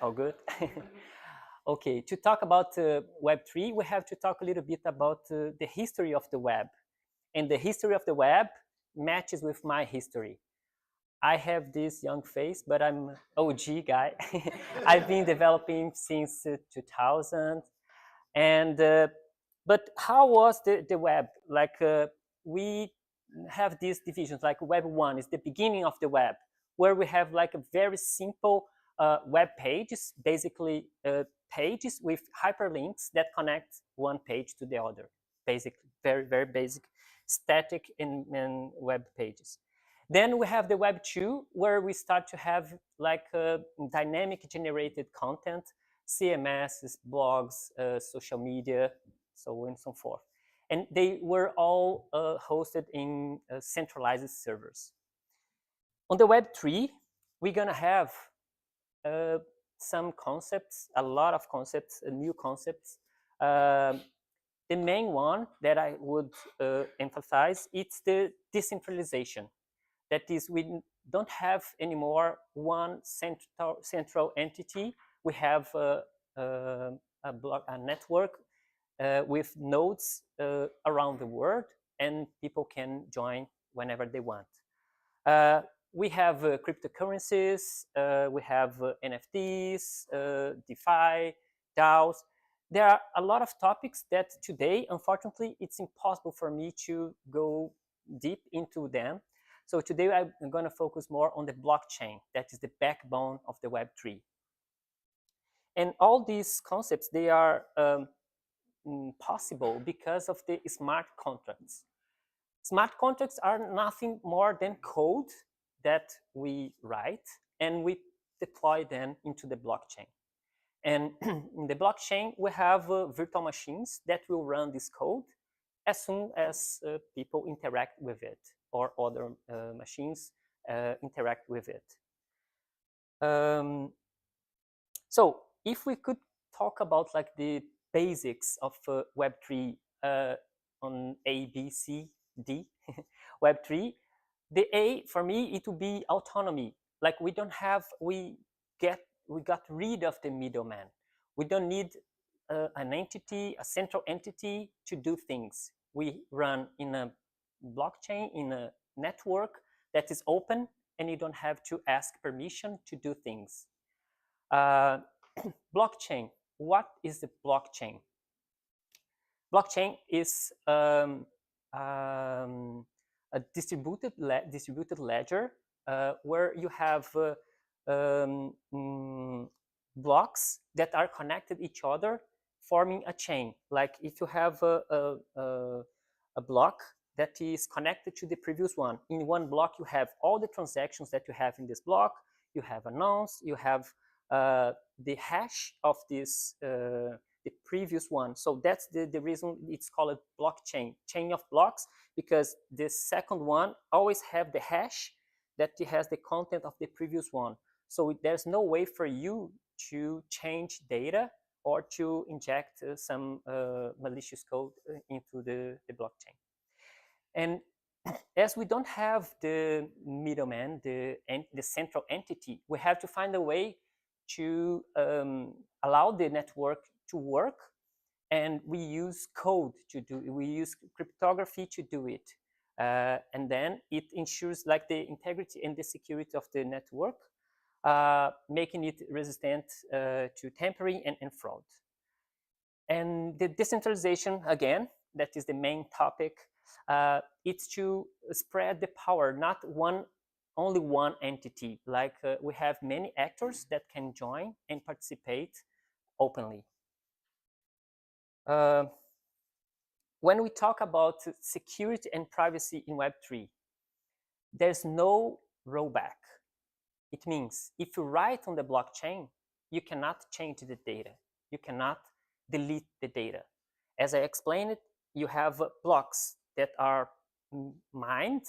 All good? Okay, to talk about Web3, we have to talk a little bit about the history of the web. And the history of the web matches with my history. I have this young face, but I'm an OG guy. I've been developing since 2000. And but how was the web? Like we have these divisions, like Web 1 is the beginning of the web, where we have like a very simple web pages, basically pages with hyperlinks that connect one page to the other. Basically, very basic static in web pages. Then we have the Web 2, where we start to have like dynamic generated content, CMSs, blogs, social media, so on and so forth. And they were all hosted in centralized servers. On the Web 3, we're going to have some concepts, a lot of concepts, new concepts. The main one that I would emphasize, it's the decentralization. That is, we don't have anymore one central entity. We have a network with nodes around the world, and people can join whenever they want. We have cryptocurrencies, we have NFTs, DeFi, DAOs. There are a lot of topics that today, unfortunately, it's impossible for me to go deep into them. So today I'm going to focus more on the blockchain. That is the backbone of the Web3. And all these concepts, they are possible because of the smart contracts. Smart contracts are nothing more than code that we write and we deploy them into the blockchain. And in the blockchain, we have virtual machines that will run this code as soon as people interact with it or other machines interact with it. So if we could talk about like the basics of Web3 on A, B, C, D, Web3, the A for me, it will be autonomy. Like we got rid of the middleman. We don't need an entity, a central entity to do things. We run in a blockchain, in a network that is open, and you don't have to ask permission to do things. Blockchain. What is the blockchain? Blockchain is a distributed ledger where you have blocks that are connected each other, forming a chain. Like if you have a block that is connected to the previous one, in one block you have all the transactions that you have in this block. You have announced, you have the hash of this the previous one. So that's the reason it's called blockchain, chain of blocks, because the second one always have the hash that has the content of the previous one. So there's no way for you to change data or to inject some malicious code into the blockchain. And as we don't have the middleman, the central entity, we have to find a way to allow the network to work, and we use code to do it. We use cryptography to do it, and then it ensures like the integrity and the security of the network, making it resistant to tampering and fraud. And the decentralization, again, that is the main topic. It's to spread the power, not only one entity. Like we have many actors that can join and participate openly. When we talk about security and privacy in Web3, there's no rollback. It means if you write on the blockchain, you cannot change the data. You cannot delete the data. As I explained it, you have blocks that are mined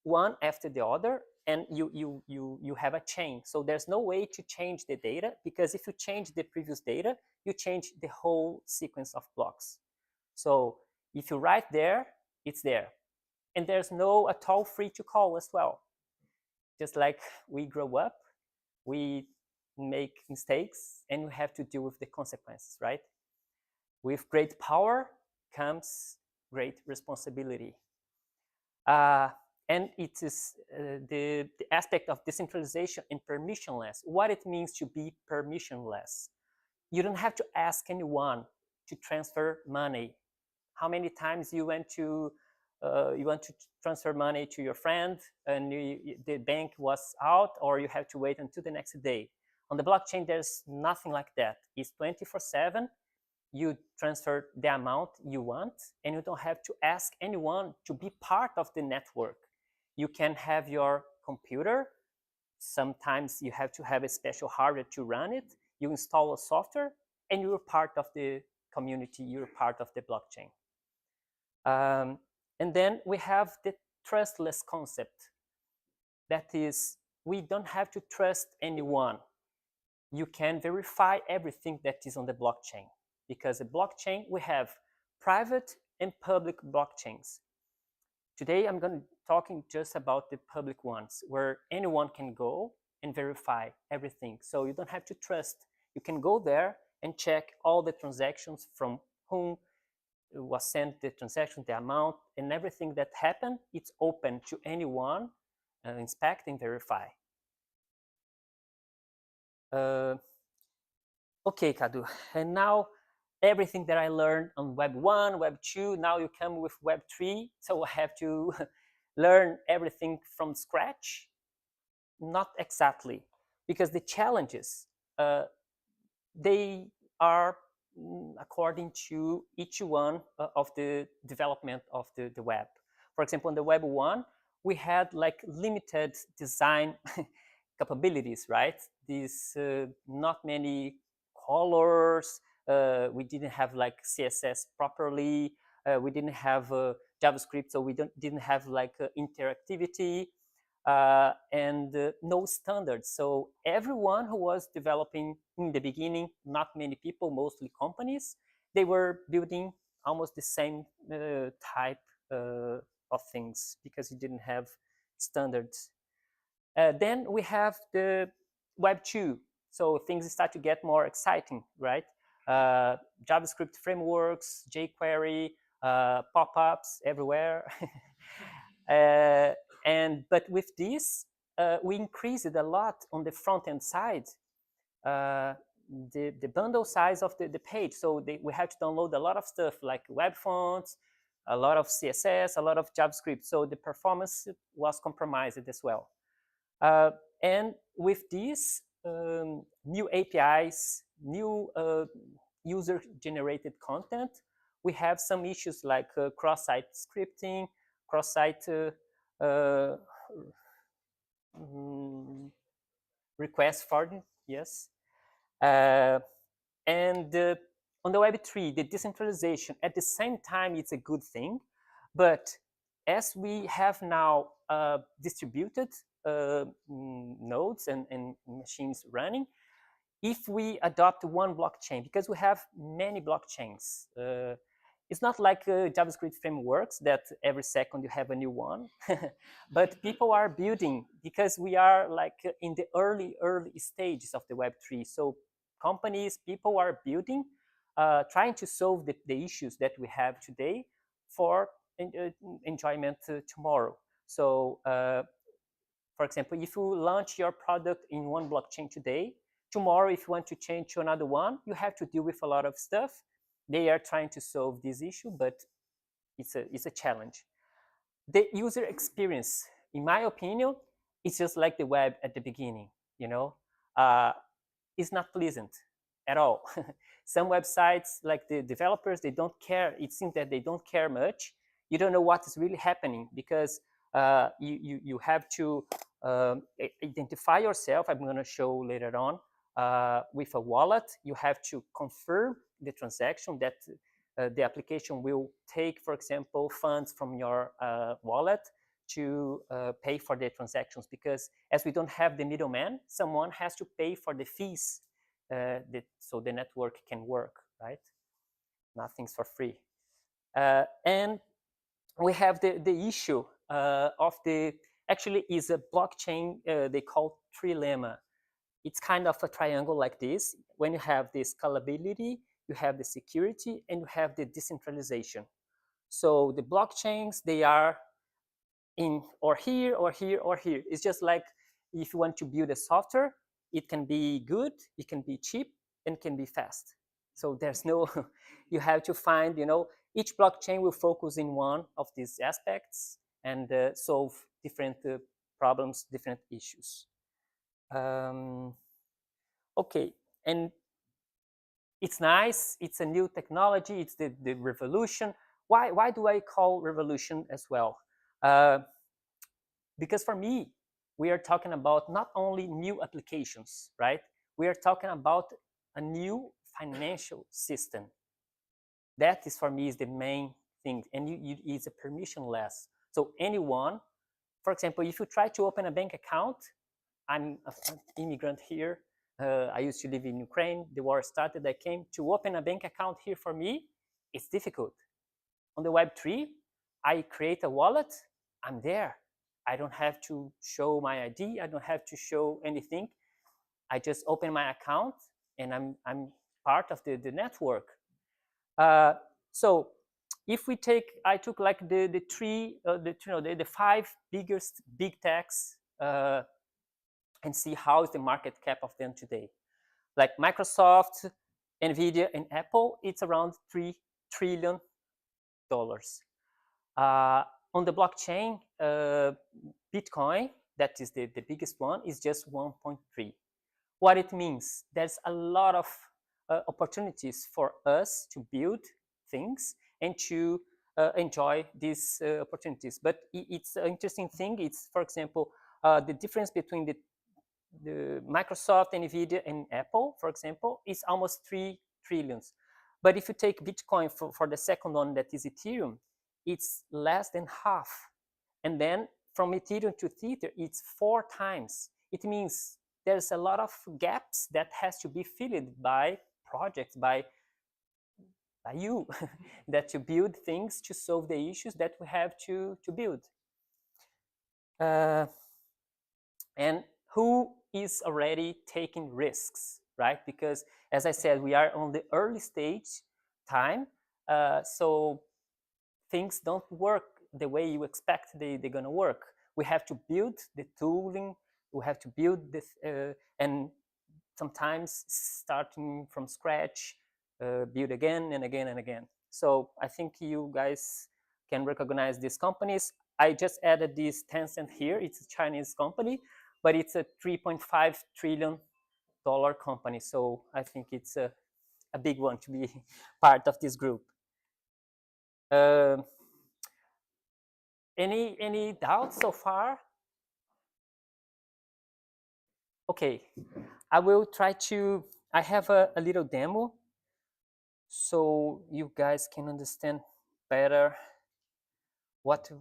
one after the other, and you have a chain. So there's no way to change the data, because if you change the previous data, you change the whole sequence of blocks. So if you write there, it's there. And there's no a toll free to call as well. Just like we grow up, we make mistakes, and you have to deal with the consequences, right? With great power comes great responsibility. And it is the aspect of decentralization and permissionless, what it means to be permissionless. You don't have to ask anyone to transfer money. How many times you want to transfer money to your friend and the bank was out, or you have to wait until the next day? On the blockchain, there's nothing like that. It's 24/7. You transfer the amount you want, and you don't have to ask anyone to be part of the network. You can have your computer. Sometimes you have to have a special hardware to run it. You install a software, and you're part of the community. You're part of the blockchain. And then we have the trustless concept. That is, we don't have to trust anyone. You can verify everything that is on the blockchain, because a blockchain, we have private and public blockchains. Today, I'm going to talking just about the public ones, where anyone can go and verify everything. So you don't have to trust. You can go there and check all the transactions, from whom was sent the transaction, the amount, and everything that happened. It's open to anyone, inspect and verify. Okay, Kadu, and now everything that I learned on Web 1, Web 2, now you come with Web 3, so I have to learn everything from scratch? Not exactly, because the challenges, they are according to each one of the development of the web. For example, in the Web 1, we had like limited design capabilities, right? These not many colors. We didn't have like CSS properly. We didn't have JavaScript, so we didn't have like interactivity and no standards. So everyone who was developing in the beginning, not many people, mostly companies, they were building almost the same type of things, because you didn't have standards. Then we have the Web 2. So things start to get more exciting, right? JavaScript frameworks, jQuery, pop-ups everywhere. But with this, we increased it a lot on the front-end side, the bundle size of the page. So we have to download a lot of stuff like web fonts, a lot of CSS, a lot of JavaScript. So the performance was compromised as well. And with this, new APIs, new user-generated content, we have some issues like cross-site scripting, cross-site request forwarding, yes. And on the Web3, the decentralization, at the same time, it's a good thing. But as we have now distributed nodes and machines running, if we adopt one blockchain, because we have many blockchains, it's not like JavaScript frameworks that every second you have a new one, but people are building, because we are like in the early stages of the Web3. So companies, people are building, trying to solve the issues that we have today for enjoyment tomorrow. So for example, if you launch your product in one blockchain today, tomorrow, if you want to change to another one, you have to deal with a lot of stuff. They are trying to solve this issue, but it's a challenge. The user experience, in my opinion, it's just like the web at the beginning, you know? It's not pleasant at all. Some websites, like the developers, they don't care. It seems that they don't care much. You don't know what is really happening, because you have to identify yourself. I'm going to show later on. With a wallet, you have to confirm the transaction that the application will take, for example, funds from your wallet to pay for the transactions, because as we don't have the middleman, someone has to pay for the fees so the network can work, right? Nothing's for free. And we have the issue of actually is a blockchain they call trilemma. it's kind of a triangle like this. When you have the scalability, you have the security, and you have the decentralization. So the blockchains, they are in or here or here or here. It's just like if you want to build a software, it can be good, it can be cheap, and can be fast. So there's no, you have to find, each blockchain will focus in one of these aspects and solve different problems, different issues. Okay, and it's nice, it's a new technology, it's the revolution. Why do I call revolution as well? Because for me, we are talking about not only new applications, right? We are talking about a new financial system. That is, for me, is the main thing, and it's a permissionless. So anyone, for example, if you try to open a bank account, I'm an immigrant here. I used to live in Ukraine. The war started. I came to open a bank account here. For me, it's difficult. On the Web3, I create a wallet. I'm there. I don't have to show my ID. I don't have to show anything. I just open my account, and I'm part of the network. So if we take, I took like the three, the five biggest big techs, and see how is the market cap of them today. Like Microsoft, Nvidia, and Apple, it's around $3 trillion. On the blockchain, Bitcoin, that is the biggest one, is just 1.3. What it means, there's a lot of opportunities for us to build things and to enjoy these opportunities. But it's an interesting thing. It's, for example, the difference between the Microsoft, Nvidia, and Apple, for example, is almost 3 trillions. But if you take Bitcoin for the second one, that is Ethereum, it's less than half. And then from Ethereum to Tether, it's 4 times. It means there's a lot of gaps that has to be filled by projects, by you, that you build things to solve the issues that we have to build. And who is already taking risks, right? Because as I said, we are on the early stage time, so things don't work the way you expect they're gonna work. We have to build the tooling, we have to build this, and sometimes starting from scratch, build again and again and again. So I think you guys can recognize these companies. I just added this Tencent here. It's a Chinese company, but it's a $3.5 trillion company. So I think it's a big one to be part of this group. Any doubts so far? Okay, I will try to, I have a little demo so you guys can understand better what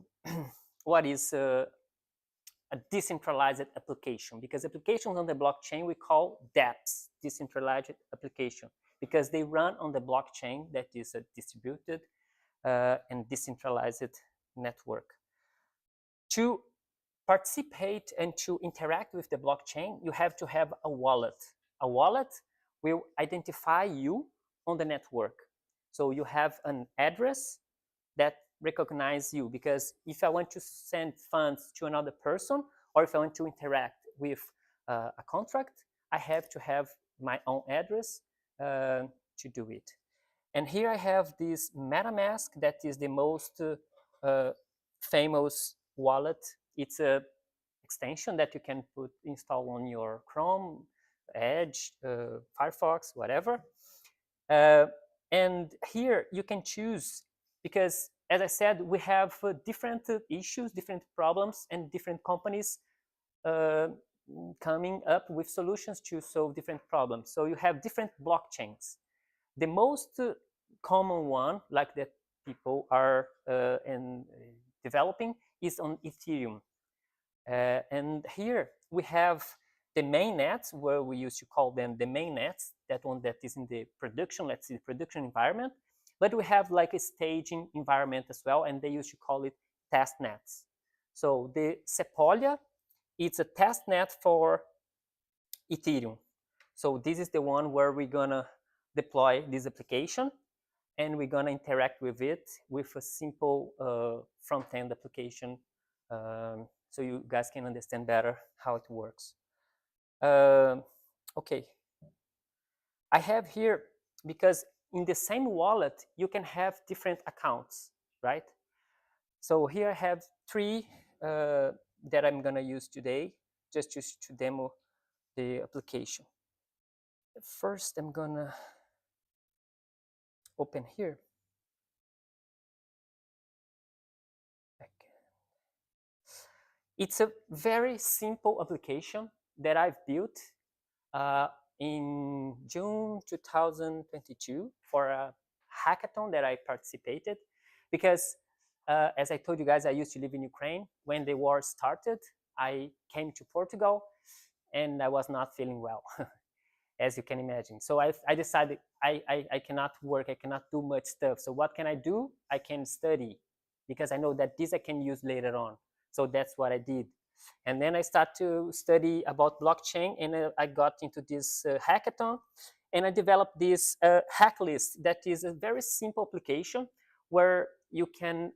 what is a decentralized application, because applications on the blockchain we call dApps, decentralized application, because they run on the blockchain that is a distributed and decentralized network. To participate and to interact with the blockchain, you have to have a wallet. A wallet will identify you on the network. So you have an address that recognize you, because if I want to send funds to another person, or if I want to interact with a contract, I have to have my own address to do it. And here I have this MetaMask that is the most famous wallet. It's a extension that you can install on your Chrome, Edge, Firefox, whatever. And here you can choose, because as I said, we have different issues, different problems, and different companies coming up with solutions to solve different problems. So you have different blockchains. The most common one, like that people are developing, is on Ethereum. And here we have the main nets, where we used to call them the main nets, that one that is in the production, let's see, production environment. But we have like a staging environment as well, and they used to call it test nets. So the Sepolia, it's a test net for Ethereum. So this is the one where we're gonna deploy this application, and we're gonna interact with it with a simple front-end application, so you guys can understand better how it works. Okay, I have here, because in the same wallet you can have different accounts, right? So here I have three that I'm gonna use today, just to demo the application. First, I'm gonna open here. It's a very simple application that I've built uh, in June 2022 for a hackathon that I participated. Because as I told you guys, I used to live in Ukraine. When the war started, I came to Portugal and I was not feeling well. As you can imagine. So I decided I cannot work, I cannot do much stuff. So what can I do? I can study, because I know that this I can use later on. So that's what I did. And then I started to study about blockchain, and I got into this hackathon, and I developed this hack list that is a very simple application where you can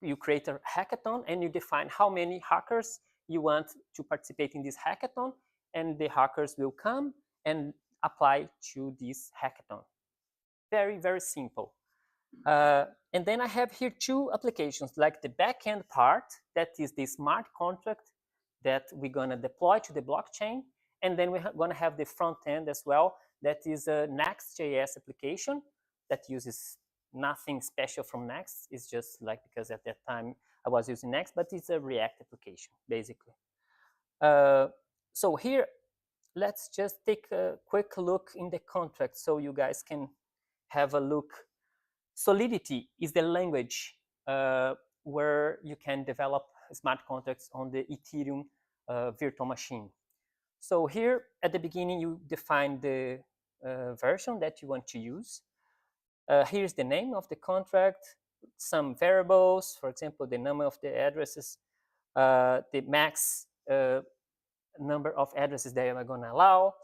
you create a hackathon and you define how many hackers you want to participate in this hackathon, and the hackers will come and apply to this hackathon. Very, very simple. And then I have here two applications, like the backend part, that is the smart contract that we're gonna deploy to the blockchain. And then we're gonna have the front end as well, that is a Next.js application that uses nothing special from Next. It's just like, because at that time I was using Next, but it's a React application, basically. So here, let's just take a quick look in the contract so you guys can have a look. Solidity is the language where you can develop smart contracts on the Ethereum virtual machine. So here at the beginning, you define the version that you want to use. Here's the name of the contract, some variables, for example, the number of the addresses, the max number of addresses that I'm going to allow,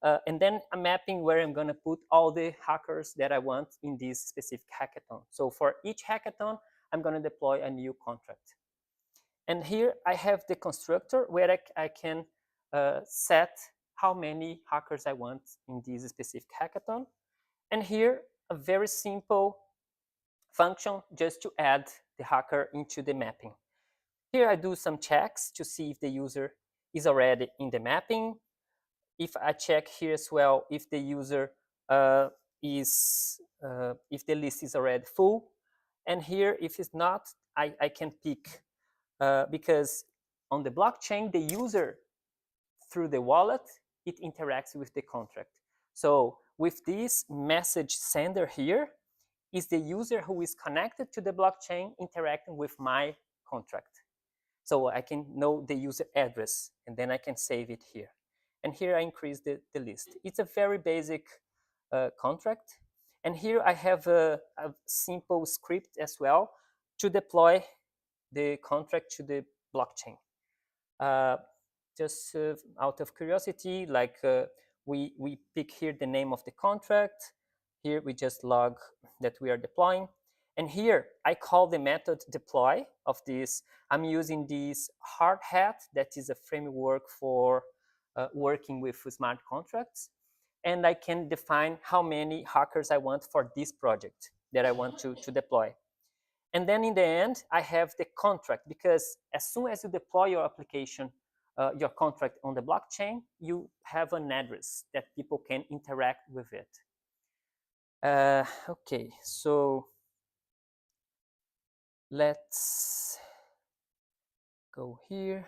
and then a mapping where I'm going to put all the hackers that I want in this specific hackathon. So for each hackathon, I'm going to deploy a new contract. And here I have the constructor where I can set how many hackers I want in this specific hackathon. And here, a very simple function just to add the hacker into the mapping. Here I do some checks to see if the user is already in the mapping. If I check here as well, if the user if the list is already full. And here, if it's not, I can pick, because on the blockchain, the user, through the wallet, it interacts with the contract. So with this message sender here, is the user who is connected to the blockchain interacting with my contract. So I can know the user address, and then I can save it here. And here I increase the list. It's a very basic contract. And here I have a simple script as well to deploy the contract to the blockchain. Just out of curiosity, like we pick here the name of the contract. Here we just log that we are deploying. And here I call the method deploy of this. I'm using this hard hat, that is a framework for working with smart contracts. And I can define how many hackers I want for this project that I want to deploy. And then in the end, I have the contract, because as soon as you deploy your application, your contract on the blockchain, you have an address that people can interact with it. Okay, so let's go here.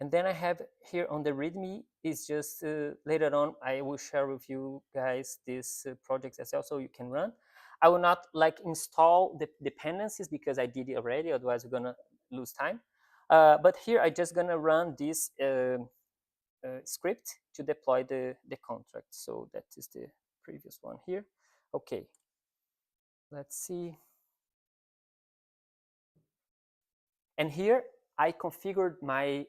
And then I have here on the README is just later on, I will share with you guys this project as well, so you can run. I will not like install the dependencies because I did it already, otherwise we're gonna lose time. But here I just gonna run this script to deploy the contract. So that is the previous one here. Okay, let's see. And here I configured my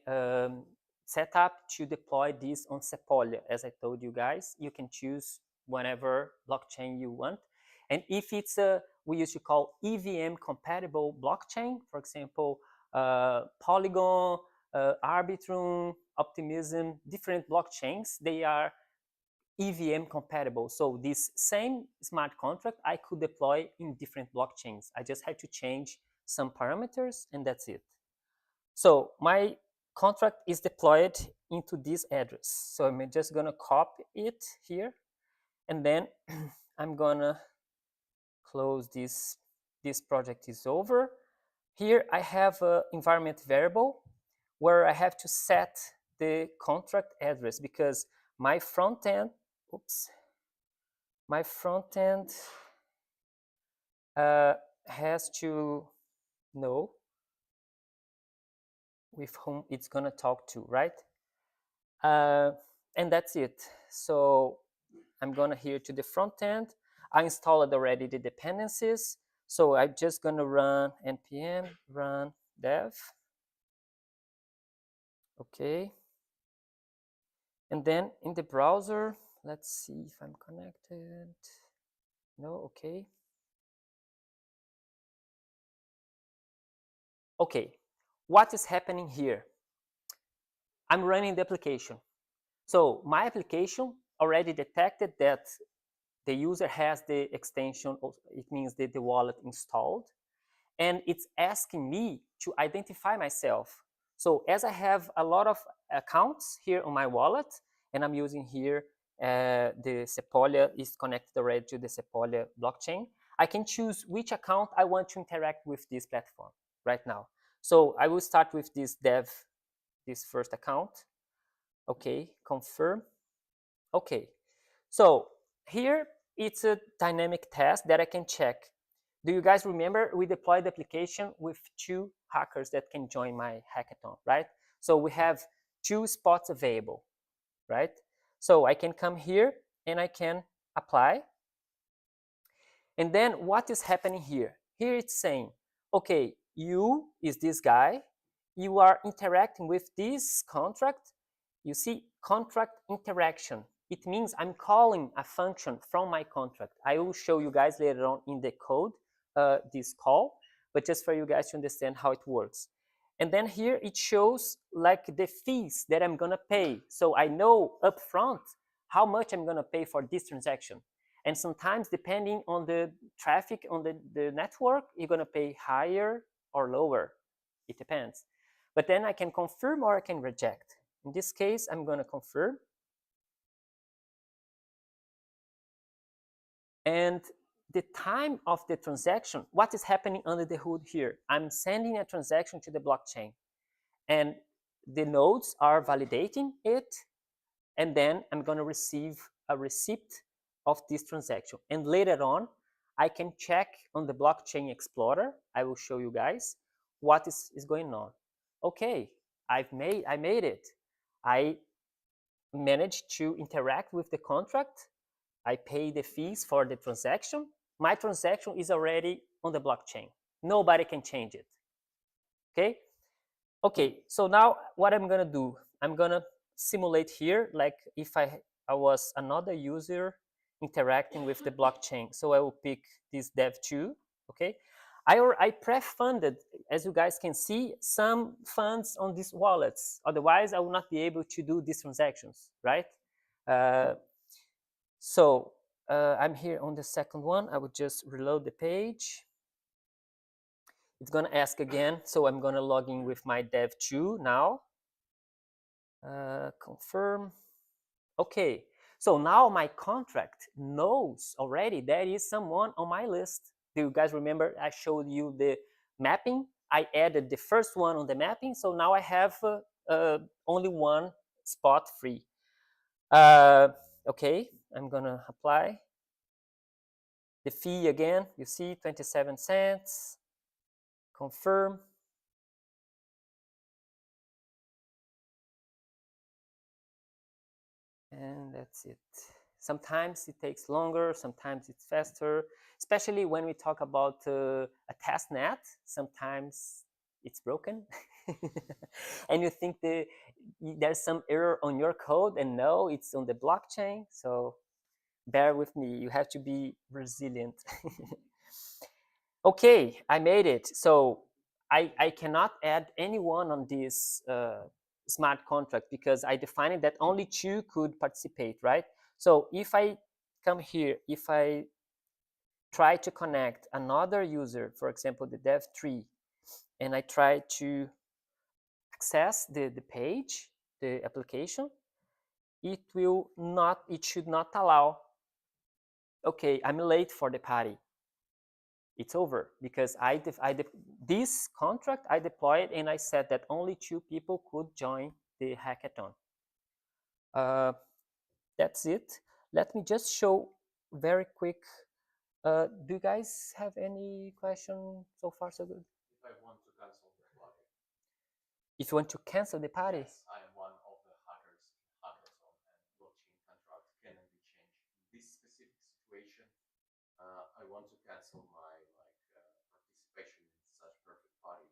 set up to deploy this on Sepolia. As I told you guys, you can choose whatever blockchain you want. And if it's a, we used to call EVM compatible blockchain, for example, Polygon, Arbitrum, Optimism, different blockchains, they are EVM compatible. So this same smart contract I could deploy in different blockchains. I just had to change some parameters and that's it. So my contract is deployed into this address. So I'm just gonna copy it here and then I'm gonna close this. This project is over. Here I have an environment variable where I have to set the contract address because my front end, oops, my front end has to know with whom it's gonna talk to, right? And that's it. So I'm gonna here to the front end. I installed already the dependencies. So I'm just gonna run npm run dev. Okay. And then in the browser, let's see if I'm connected. No, okay. Okay, what is happening here? I'm running the application. So my application already detected that the user has the extension, it means the wallet installed, and it's asking me to identify myself. So as I have a lot of accounts here on my wallet, and I'm using here the Sepolia is connected already to the Sepolia blockchain, I can choose which account I want to interact with this platform right now. So I will start with this dev, this first account. Okay, confirm. Okay, so here it's a dynamic task that I can check. Do you guys remember we deployed the application with 2 hackers that can join my hackathon, right? So we have 2 spots available, right? So I can come here and I can apply. And then what is happening here? Here it's saying, okay, you is this guy, you are interacting with this contract. You see contract interaction. It means I'm calling a function from my contract. I will show you guys later on in the code this call, but just for you guys to understand how it works. And then here it shows like the fees that I'm gonna pay. So I know upfront how much I'm gonna pay for this transaction. And sometimes depending on the traffic on the network, you're gonna pay higher or lower. It depends. But then I can confirm or I can reject. In this case, I'm gonna confirm. And the time of the transaction, what is happening under the hood here? I'm sending a transaction to the blockchain and the nodes are validating it. And then I'm gonna receive a receipt of this transaction. And later on, I can check on the blockchain explorer. I will show you guys what is going on. Okay, I made it. I managed to interact with the contract. I pay the fees for the transaction. My transaction is already on the blockchain. Nobody can change it. Okay? Okay, so now what I'm gonna do, I'm gonna simulate here like if I was another user interacting with the blockchain. So I will pick this dev2, okay? I pre-funded, as you guys can see, some funds on these wallets. Otherwise, I will not be able to do these transactions, right? So I'm here on the second one. I would just reload the page. It's gonna ask again, so I'm gonna log in with my dev2 now. Confirm. Okay, so now my contract knows already there is someone on my list. Do you guys remember I showed you the mapping? I added the first one on the mapping, so now I have only one spot free. Okay, I'm gonna apply. The fee again, you see 27 cents. Confirm. And that's it. Sometimes it takes longer, sometimes it's faster, especially when we talk about a test net. Sometimes it's broken. and you think there's some error on your code, and no, it's on the blockchain. So bear with me. You have to be resilient. Okay, I made it. So I cannot add anyone on this smart contract because I defined that only 2 could participate, right? So if I come here, if I try to connect another user, for example, the dev3, and I try to access the page, the application, it should not allow, okay, I'm late for the party. It's over because this contract I deployed and I said that only 2 people could join the hackathon. That's it. Let me just show very quick. Do you guys have any question so far so good? If I want to cancel the party. If you want to cancel the party? Yes, I am one of the hackers in hackathon, and blockchain contract cannot be changed. In this specific situation, I want to cancel my participation in such perfect party.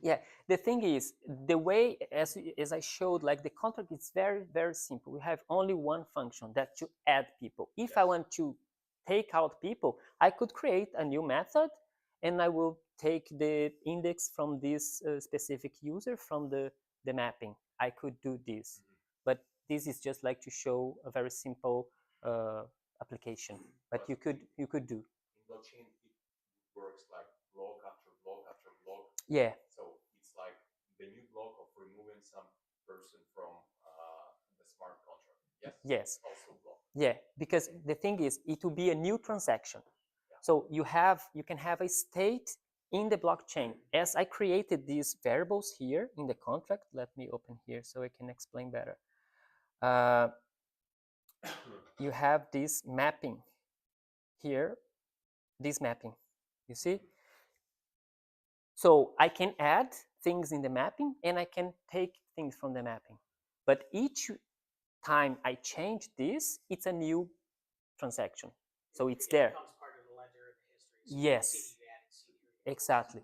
Yeah, the thing is, the way as I showed, like the contract is very, very simple. We have only one function, that to add people. If I want to take out people, I could create a new method and I will take the index from this specific user from the mapping. I could do this, but this is just like to show a very simple application. But you could do. In blockchain, it works like block after block after block. Yeah. So it's like the new block of removing some person from the smart contract. Yes. Yes. Also block. Yeah, because the thing is, it will be a new transaction. Yeah. So you can have a state in the blockchain. As I created these variables here in the contract, let me open here so I can explain better. You have this mapping here, this mapping, you see? So I can add things in the mapping and I can take things from the mapping. But each time I change this, it's a new transaction. So it's there. It becomes part of the ledger of the history. So yes. Exactly.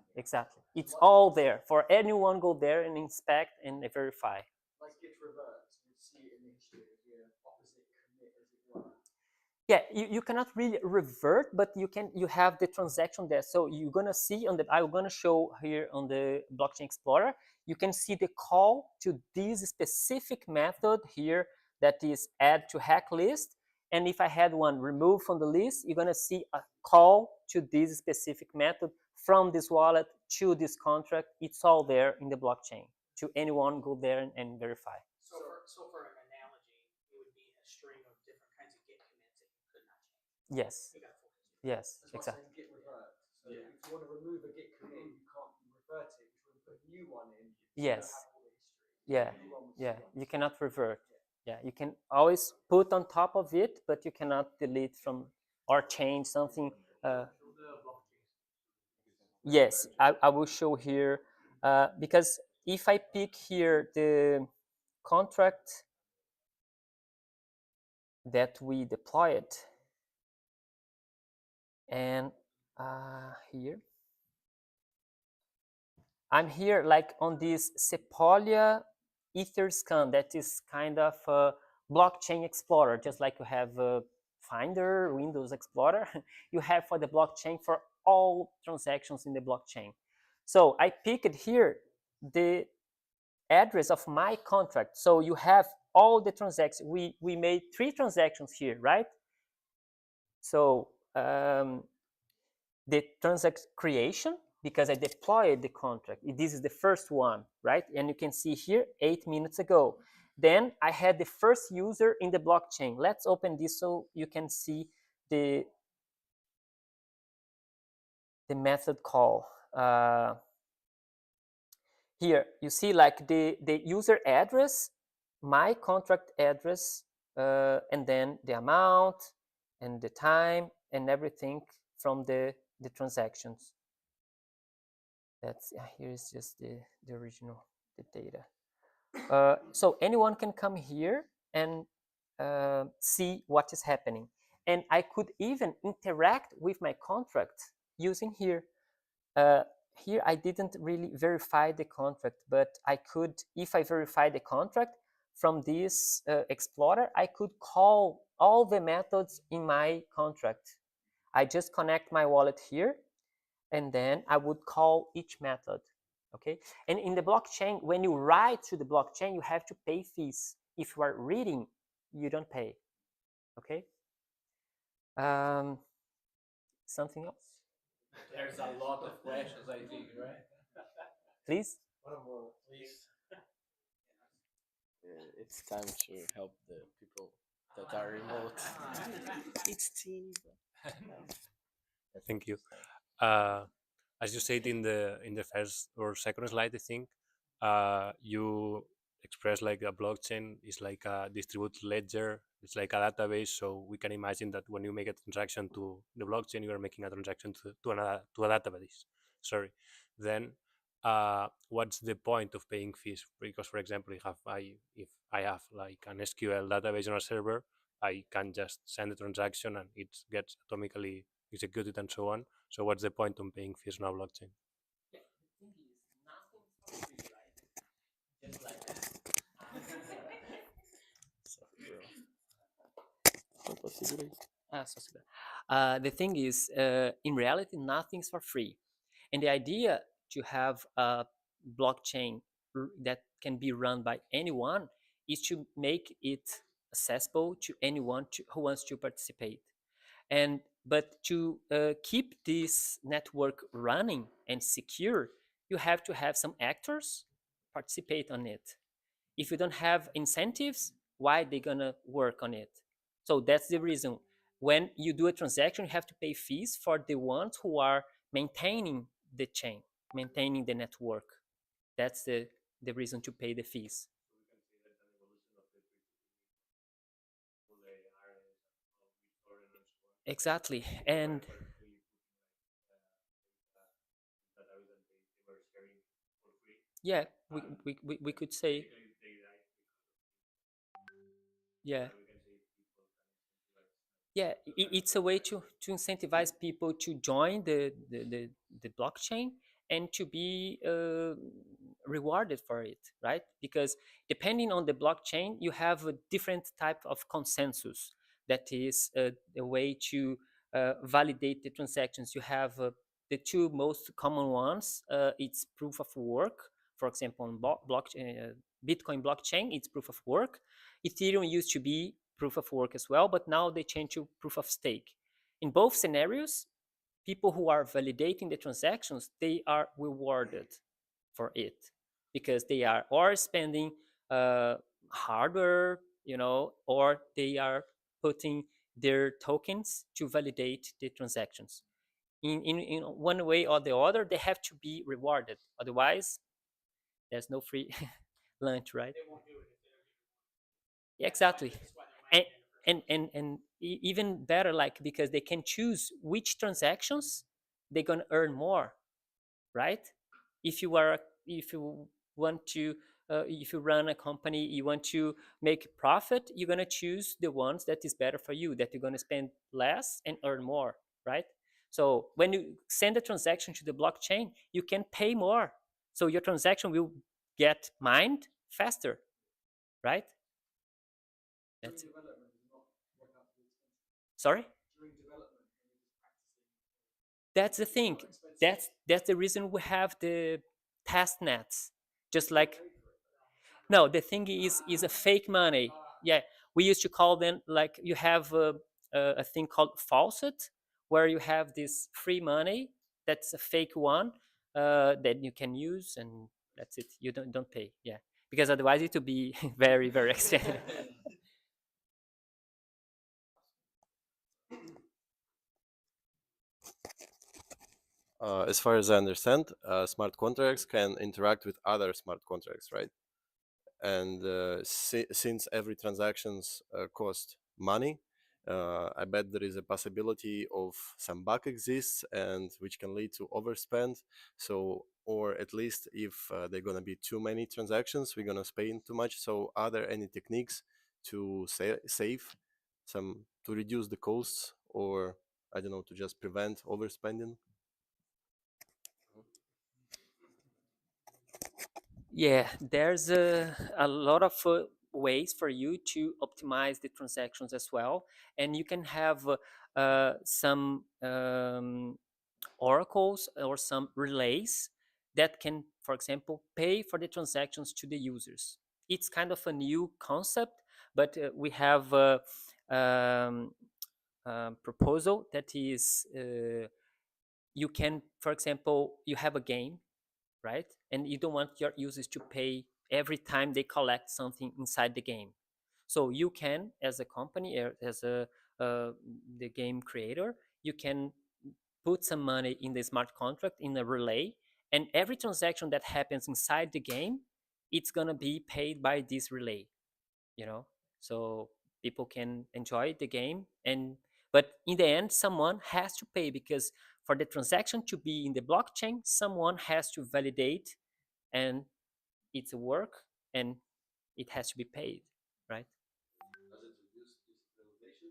It's all there for anyone. Go there and inspect and verify. Like git reverts, you see it in the history of the opposite commit, as it were. Yeah, you cannot really revert, but you have the transaction there. So you're gonna see I'm gonna show here on the Blockchain Explorer. You can see the call to this specific method here that is add to hack list. And if I had one remove from the list, you're gonna see a call to this specific method from this wallet to this contract. It's all there in the blockchain. To anyone go there and verify. So for an analogy, it would be a string of different kinds of git commits that you could not change. Yes. You got a full history. Yes, That's exactly. Saying git revert. So if you want to remove a git commit, you can't revert it. If you want to put a new one in, yes. You have all the history. Yeah. You cannot revert. Yeah, you can always put on top of it, but you cannot delete from or change something. Yes, I will show here because if I pick here the contract that we deployed, and here I'm here like on this Sepolia Etherscan that is kind of a blockchain explorer, just like you have a Finder, Windows Explorer, you have for the blockchain for all transactions in the blockchain. So I picked here the address of my contract. So you have all the transactions. We made 3 transactions here, right? So the transaction creation, because I deployed the contract. This is the first one, right? And you can see here 8 minutes ago. Then I had the first user in the blockchain. Let's open this so you can see the method call. Here you see like the user address, my contract address, and then the amount and the time and everything from the transactions. That's here is just the original data. So anyone can come here and see what is happening, and I could even interact with my contract using here. here I didn't really verify the contract, but I could, if I verify the contract from this Explorer, I could call all the methods in my contract. I just connect my wallet here, and then I would call each method. Okay, and in the blockchain, when you write to the blockchain, you have to pay fees. If you are reading, you don't pay. Okay. Something else? There's a lot of questions, I think, right? Please. Please. It's time to help the people that are remote. It's teeny. Thank you. As you said in the first or second slide, I think you express like a blockchain is like a distributed ledger. It's like a database. So we can imagine that when you make a transaction to the blockchain, you are making a transaction to a database. Sorry. Then what's the point of paying fees? Because for example, if I have like an SQL database on a server, I can just send a transaction and it gets atomically executed and so on. So what's the point on paying fees on a blockchain? Yeah, the thing is, nothing's for free, right? Just like that. The thing is, in reality, nothing's for free. And the idea to have a blockchain that can be run by anyone is to make it accessible to anyone who wants to participate. And but to keep this network running and secure, you have to have some actors participate on it. If you don't have incentives, why are they gonna work on it? So that's the reason. When you do a transaction, you have to pay fees for the ones who are maintaining the chain, maintaining the network. That's the reason to pay the fees. Exactly. And yeah, we could say, yeah. Yeah, it's a way to incentivize people to join the blockchain and to be rewarded for it, right? Because depending on the blockchain, you have a different type of consensus. That is a way to validate the transactions. You have the two most common ones. It's proof of work. For example, on blockchain, Bitcoin blockchain, it's proof of work. Ethereum used to be proof of work as well, but now they change to proof of stake. In both scenarios, people who are validating the transactions, they are rewarded for it because they are or spending hardware, or they are putting their tokens to validate the transactions. In one way or the other, they have to be rewarded. Otherwise, there's no free lunch, right? They won't do it if they don't get Yeah, exactly. That's why they're And, mining it. and even better, like, because they can choose which transactions they're gonna earn more, right? If you want to if you run a company, you want to make profit, you're gonna choose the ones that is better for you, that you're gonna spend less and earn more, right? So when you send a transaction to the blockchain, you can pay more, so your transaction will get mined faster, right? That's it. Sorry? That's the thing. That's the reason we have the test nets. Just like, no, the thing is a fake money. Yeah, we used to call them, like, you have a thing called faucet, where you have this free money that's a fake one that you can use, and that's it. You don't pay. Yeah, because otherwise it would be very, very expensive. As far as I understand, smart contracts can interact with other smart contracts, right? And since every transactions cost money, I bet there is a possibility of some bug exists and which can lead to overspend. So, or at least if there are gonna be too many transactions, we're gonna spend too much. So, are there any techniques to save some, to reduce the costs, or I don't know, to just prevent overspending? Yeah, there's a lot of ways for you to optimize the transactions as well, and you can have some oracles or some relays that can, for example, pay for the transactions to the users. It's kind of a new concept, but we have um, a proposal that is you can, for example, you have a game, right? And you don't want your users to pay every time they collect something inside the game. So you can, as a company, as a the game creator, you can put some money in the smart contract in a relay, and every transaction that happens inside the game, it's gonna be paid by this relay. You know, so people can enjoy the game, and but in the end, someone has to pay because for the transaction to be in the blockchain, someone has to validate, and it's a work, and it has to be paid, right? Does it reduce decentralization?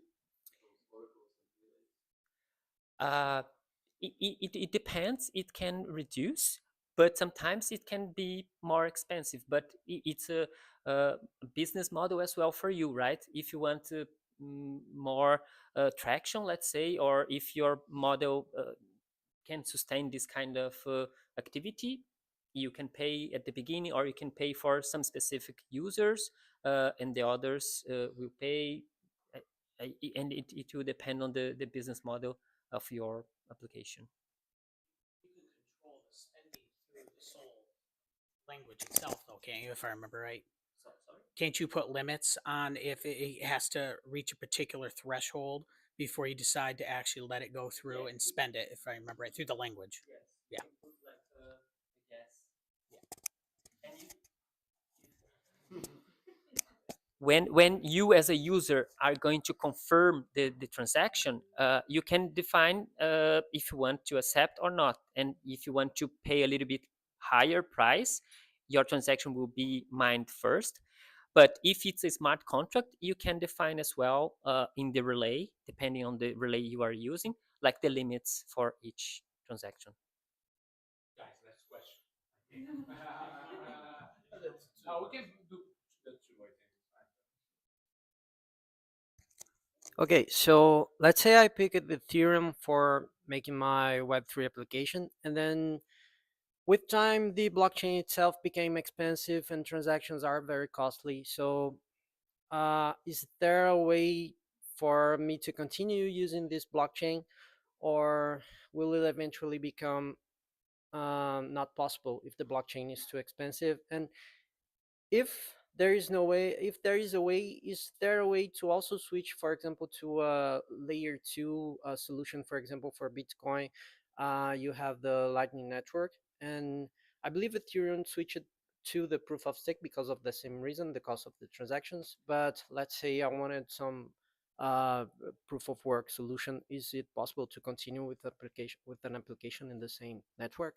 Those oracles and relays? uh, it depends. It can reduce, but sometimes it can be more expensive. But it's a business model as well for you, right? If you want to more traction, let's say, or if your model can sustain this kind of activity, you can pay at the beginning, or you can pay for some specific users, and the others will pay. And it will depend on the business model of your application. You can control the spending through the Soul language itself, though, can't you? If I remember right, Sorry? can't you put limits on if it has to reach a particular threshold before you decide to actually let it go through and spend it? If I remember right, through the language. Yes. Yeah. You put like a guess. Yeah. And when you as a user are going to confirm the transaction, you can define if you want to accept or not. And if you want to pay a little bit higher price, your transaction will be mined first. But if it's a smart contract, you can define as well in the relay, depending on the relay you are using, like the limits for each transaction. Guys, next question. No, we can do the two, I think. Okay, so let's say I picked Ethereum for making my Web3 application, and then with time, the blockchain itself became expensive and transactions are very costly. So, is there a way for me to continue using this blockchain, or will it eventually become not possible if the blockchain is too expensive? And if there is no way, if there is a way, is there a way to also switch, for example, to a layer 2 solution? For example, for Bitcoin, you have the Lightning Network, and I believe Ethereum switched to the proof of stake because of the same reason, the cost of the transactions. But let's say I wanted some proof of work solution. Is it possible to continue with application with an application in the same network?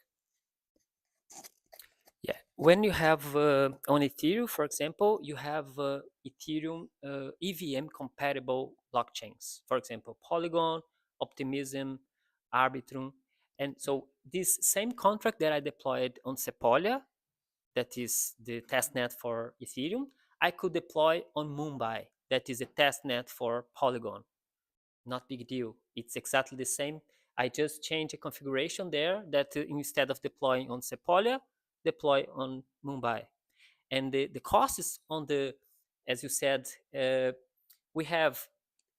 Yeah, when you have on Ethereum, for example, you have Ethereum EVM compatible blockchains. For example, Polygon, Optimism, Arbitrum, and so this same contract that I deployed on Sepolia, that is the testnet for Ethereum, I could deploy on Mumbai, that is a testnet for Polygon. Not big deal. It's exactly the same. I just change a configuration there that instead of deploying on Sepolia, deploy on Mumbai. And the cost is on the, as you said, we have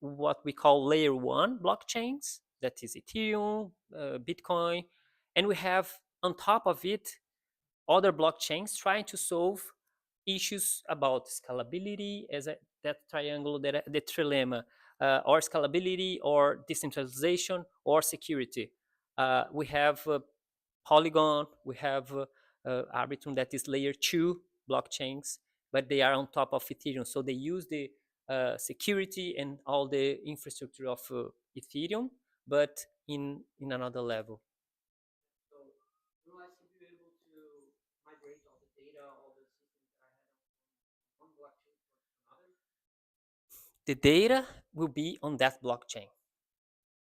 what we call layer one blockchains, that is Ethereum, Bitcoin, and we have on top of it other blockchains trying to solve issues about scalability as that triangle, that the trilemma, or scalability or decentralization or security. We have Polygon, we have Arbitrum, that is layer 2 blockchains, but they are on top of Ethereum. So they use the security and all the infrastructure of Ethereum, but in another level. So will I still be able to migrate all the data, all the systems that I had on one blockchain to another? The data will be on that blockchain,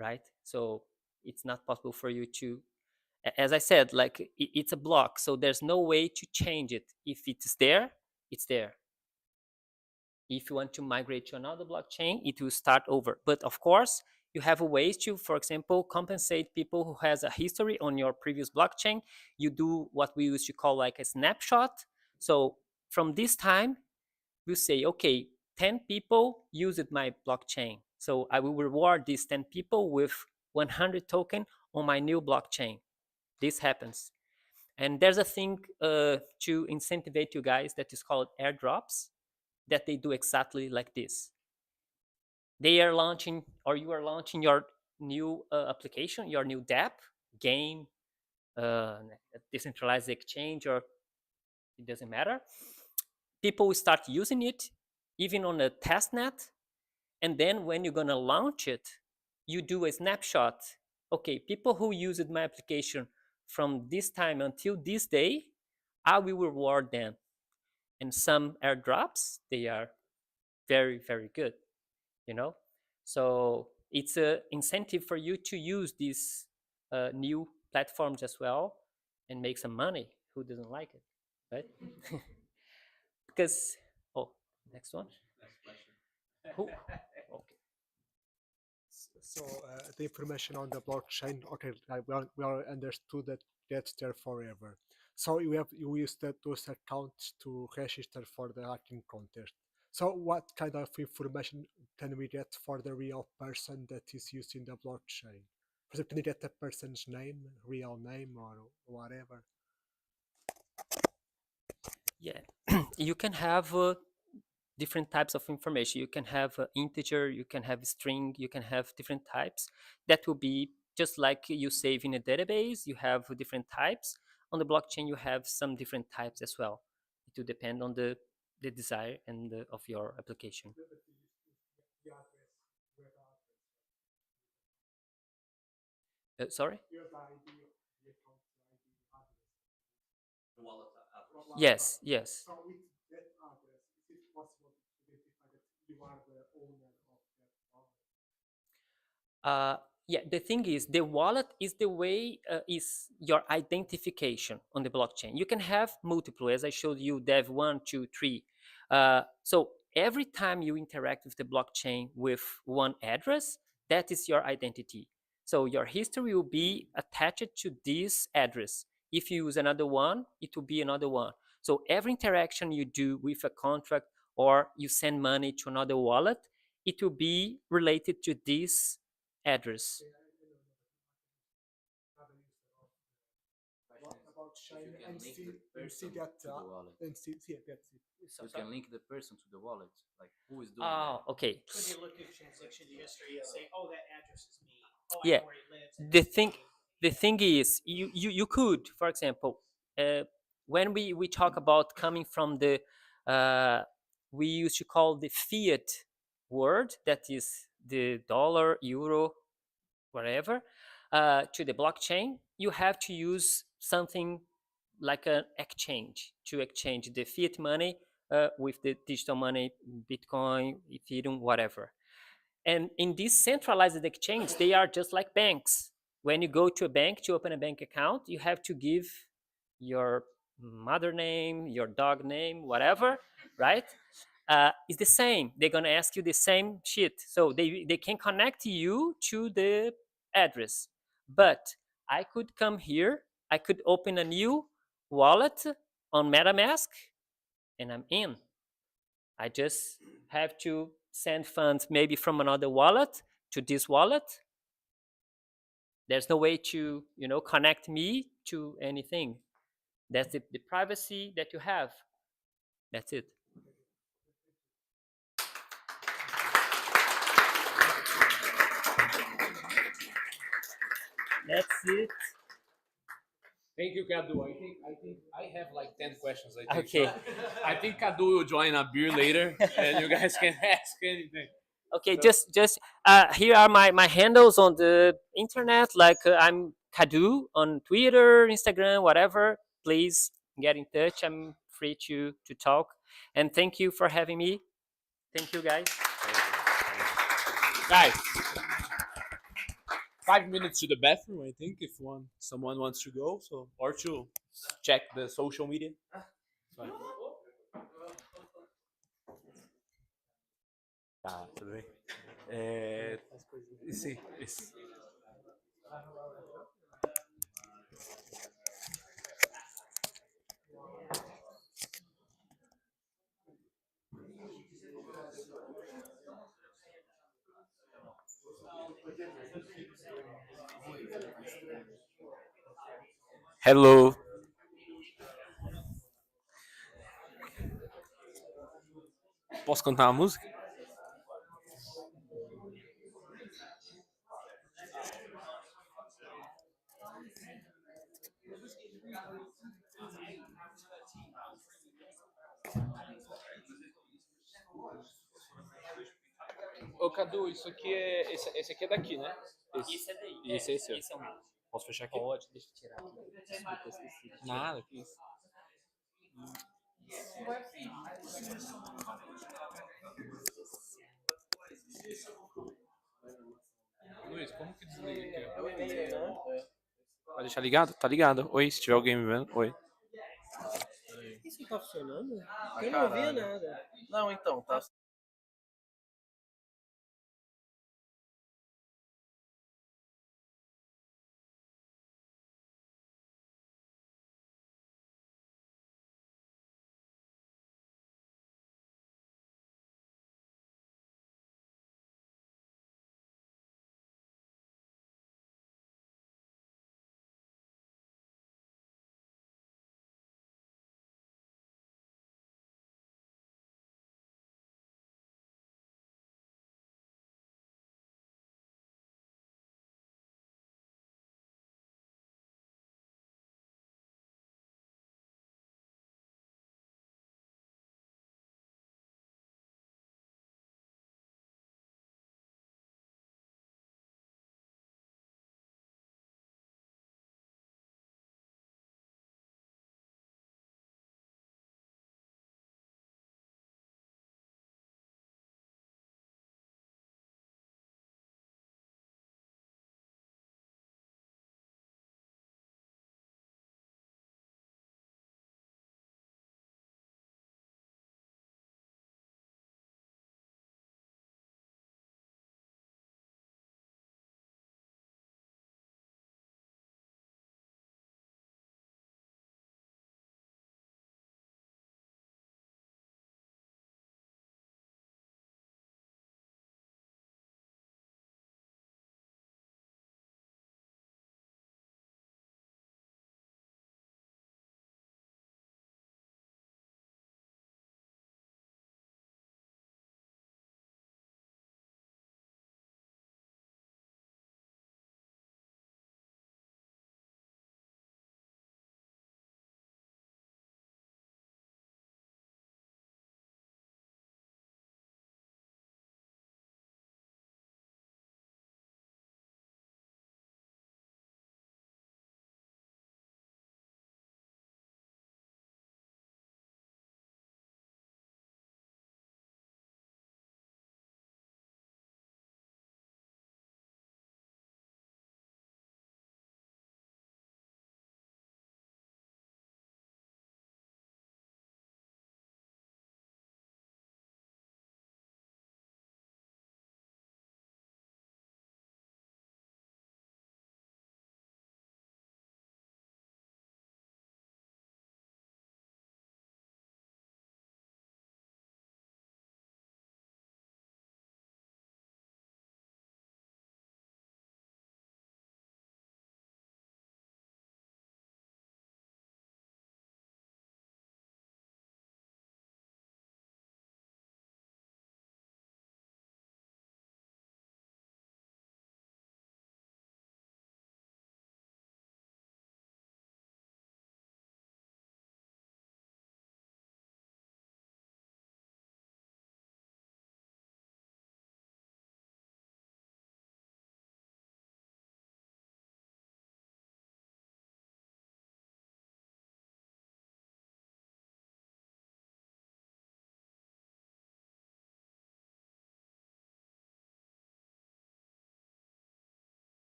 right? So it's not possible for you to. as I said, like it's a block, so there's no way to change it. If it's there, it's there. If you want to migrate to another blockchain, it will start over. But of course, you have ways to, for example, compensate people who has a history on your previous blockchain. You do what we used to call like a snapshot. So from this time, you say, okay, 10 people used my blockchain. So I will reward these 10 people with 100 token on my new blockchain. This happens. And there's a thing to incentivize you guys that is called airdrops, that they do exactly like this. They are launching, or you are launching your new application, your new dApp, game, decentralized exchange, or it doesn't matter. People will start using it, even on a test net. And then when you're going to launch it, you do a snapshot. Okay, people who used my application from this time until this day, I will reward them. And some airdrops, they are very, very good, you know? So it's an incentive for you to use these new platforms as well and make some money. Who doesn't like it, right? Because, oh, next one. Next question. Who? Okay. So the information on the blockchain, okay, we are understood that that's there forever. So you use those accounts to register for the hacking contest. So what kind of information can we get for the real person that is using the blockchain? For example, can you get the person's name, real name, or whatever? Yeah, you can have different types of information. You can have integer, you can have string, you can have different types. That will be just like you save in a database, you have different types. On the blockchain, you have some different types as well. It will depend on the desire and of your application. Sorry? The wallet address. Yes, yes. So with that address, is it possible to identify that you are the owner of that wallet? Yeah, the thing is, the wallet is the way, is your identification on the blockchain. You can have multiple, as I showed you, dev 1, 2, 3. So every time you interact with the blockchain with one address, that is your identity. So your history will be attached to this address. If you use another one, it will be another one. So every interaction you do with a contract or you send money to another wallet, it will be related to this address. About China You can and link see, the and see person that to the wallet. and see yeah, that's it. You can link the person to the wallet. Like who is doing Oh, that? okay. Could you look at transaction history and say, "Oh, that address is me. Oh, Yeah. I know where he lives." and The it's thing, me." the thing is, you could, for example, when we talk about coming from the, we used to call the fiat word, that is the dollar, euro, whatever, to the blockchain, you have to use something like an exchange to exchange the fiat money with the digital money, Bitcoin, Ethereum, whatever. And in this centralized exchange, they are just like banks. When you go to a bank to open a bank account, you have to give your mother name, your dog name, whatever, right? It's the same. They're gonna ask you the same shit. So they can connect you to the address. But I could come here, I could open a new wallet on MetaMask, and I'm in. I just have to send funds maybe from another wallet to this wallet. There's no way to, connect me to anything. That's the privacy that you have. That's it. That's it. Thank you, Cadu. I think I have like 10 questions. I think. Okay. So I think Cadu will join a beer later, and you guys can ask anything. Okay, just here are my handles on the internet. Like I'm Kadu on Twitter, Instagram, whatever. Please get in touch. I'm free to talk. And thank you for having me. Thank you, guys. Guys, 5 minutes to the bathroom, I think, if someone wants to go, so or to check the social media. Fine. Tá, tudo bem. Sim, isso. Hello. Posso cantar uma música? Ô, Cadu, isso aqui é. Esse aqui é daqui, né? Esse é daí. E esse é esse, ó. Esse é o meu. Posso fechar aqui? Pode, deixa eu tirar aqui. Desculpa, eu esqueci. Nada, que isso. Luiz, como que desliga aqui? É o e-mail, né? Vai deixar ligado? Tá ligado. Oi, se tiver alguém me vendo, oi. Isso tá funcionando? Eu não via nada. Não, então, tá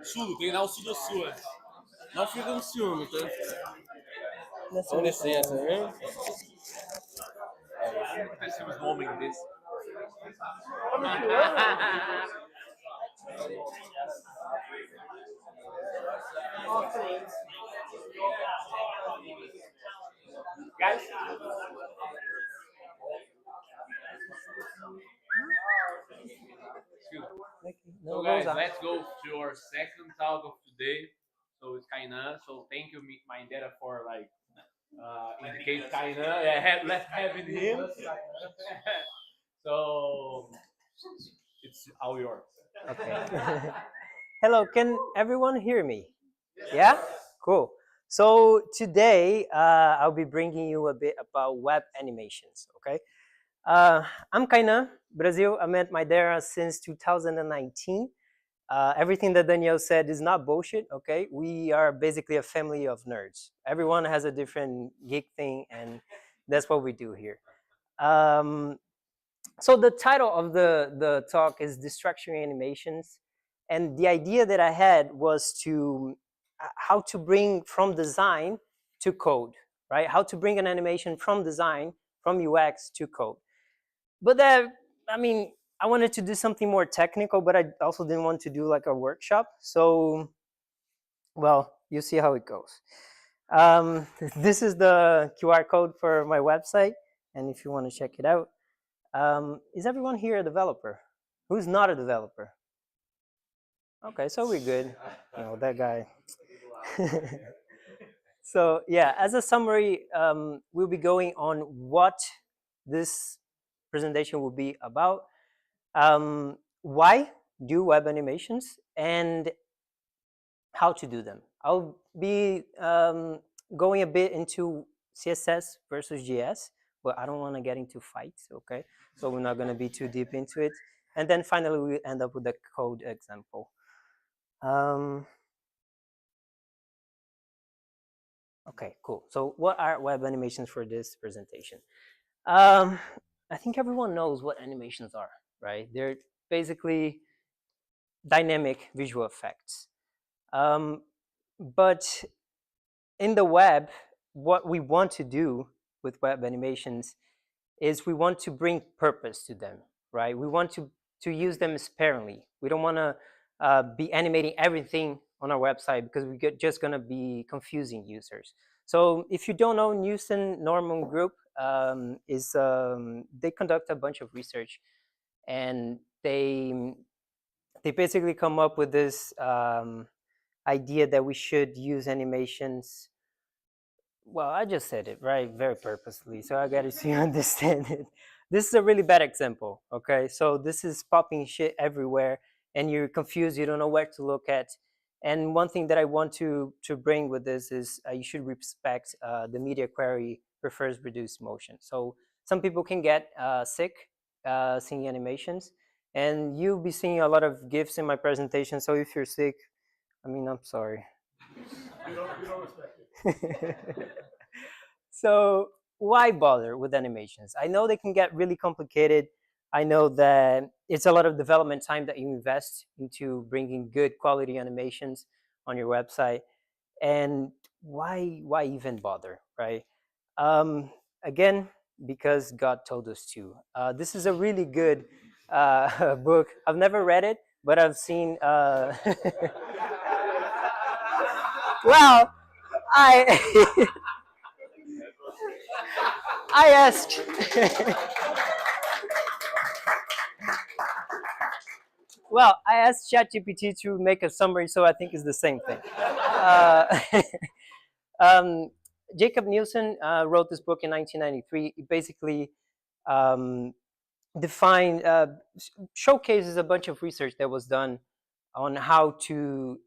Sul, tem que dar um sul sua. Não fica no ciúme, tá? That's Com licença, viu? Precisamos de um homem desse. Guys, so guys, let's go to our second talk of today. So it's Kainan. So thank you, Mindera, for like indicate Kainan. Yeah, let's having him. So it's all yours. Okay. Hello, can everyone hear me? Yeah? Cool. So today I'll be bringing you a bit about web animations, okay? I'm Kainan, Brazil. I'm at Mindera since 2019. Everything that Daniel said is not bullshit, okay? We are basically a family of nerds. Everyone has a different geek thing, and that's what we do here. So the title of the talk is Destructuring Animations. And the idea that I had was to how to bring from design to code, right? How to bring an animation from design, from UX to code. But I mean, I wanted to do something more technical, but I also didn't want to do like a workshop. So, well, you see how it goes. This is the QR code for my website. And if you want to check it out, is everyone here a developer? Who's not a developer? Okay, so we're good. No, that guy. So yeah, as a summary, we'll be going on what this presentation will be about. Why do web animations and how to do them. I'll be going a bit into CSS versus JS, but I don't want to get into fights, okay? So we're not going to be too deep into it. And then finally, we end up with a code example. Okay, cool. So what are web animations for this presentation? I think everyone knows what animations are, right? They're basically dynamic visual effects. But in the web, what we want to do with web animations is we want to bring purpose to them, right? We want to use them sparingly. We don't want to be animating everything on our website because we're just going to be confusing users. So if you don't know, Newson Norman Group they conduct a bunch of research, and they basically come up with this idea that we should use animations. Well, I just said it, right? Very purposely. So I got to see you understand it. This is a really bad example, okay? So this is popping shit everywhere, and you're confused. You don't know where to look at. And one thing that I want to bring with this is you should respect the media query prefers reduced motion. So some people can get sick seeing animations, and you'll be seeing a lot of GIFs in my presentation. So if you're sick, I mean, I'm sorry. You don't respect it. So why bother with animations? I know they can get really complicated. I know that it's a lot of development time that you invest into bringing good quality animations on your website. And why even bother, right? Again, because God told us to. This is a really good book. I've never read it, but I've seen. Well, I I asked. Well, I asked ChatGPT to make a summary, so I think it's the same thing. Jacob Nielsen wrote this book in 1993. It basically showcases a bunch of research that was done on how to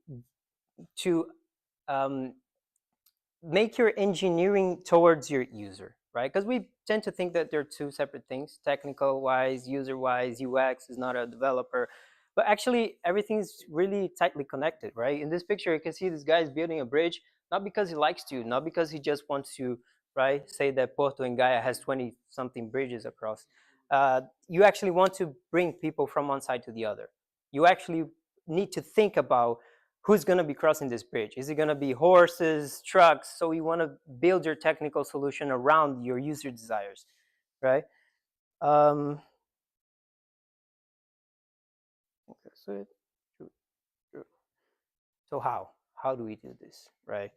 make your engineering towards your user, right? Because we tend to think that they're two separate things, technical wise, user wise. UX is not a developer, but actually everything's really tightly connected, right? In this picture, you can see this guy is building a bridge, not because he likes to, not because he just wants to, right? Say that Porto and Gaia has 20 something bridges across. You actually want to bring people from one side to the other. You actually need to think about who's going to be crossing this bridge? Is it going to be horses, trucks? So you want to build your technical solution around your user desires, right? So how do we do this, right?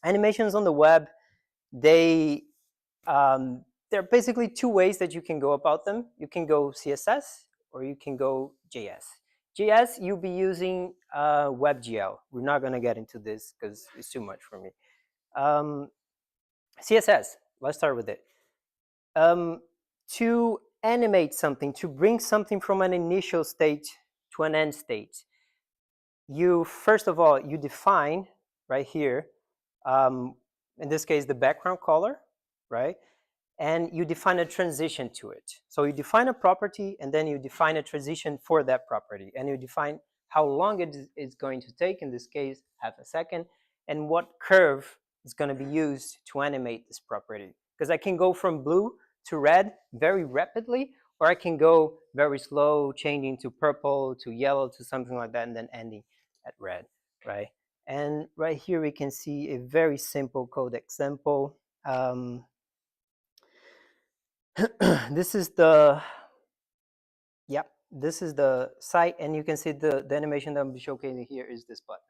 Animations on the web, they're basically two ways that you can go about them. You can go CSS or you can go JS. JS, you'll be using WebGL. We're not going to get into this because it's too much for me. CSS, let's start with it. To animate something, to bring something from an initial state to an end state, you first of all, you define right here, in this case, the background color, right? And you define a transition to it. So you define a property and then you define a transition for that property, and you define how long it is going to take, in this case, half a second, and what curve is going to be used to animate this property. Because I can go from blue to red very rapidly, or I can go very slow, changing to purple, to yellow, to something like that, and then ending at red, right? And right here we can see a very simple code example. This is the, this is the site, and you can see the animation that I'm showcasing here is this button.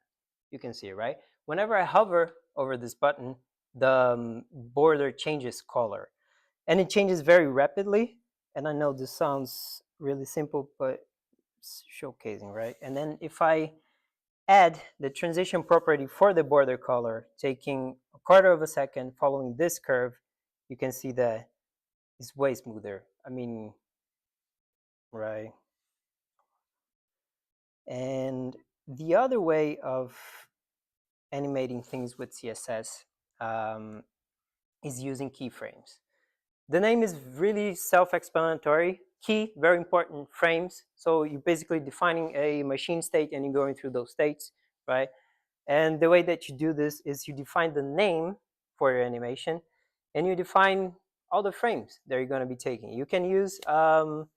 You can see it, right? Whenever I hover over this button, the border changes color, and it changes very rapidly. And I know this sounds really simple, but it's showcasing, right? And then if I add the transition property for the border color, taking a quarter of a second, following this curve, you can see that it's way smoother. I mean, right? And the other way of animating things with CSS is using keyframes. The name is really self-explanatory. Key, very important, frames. So you're basically defining a machine state and you're going through those states, right? And the way that you do this is you define the name for your animation and you define all the frames that you're going to be taking. You can use an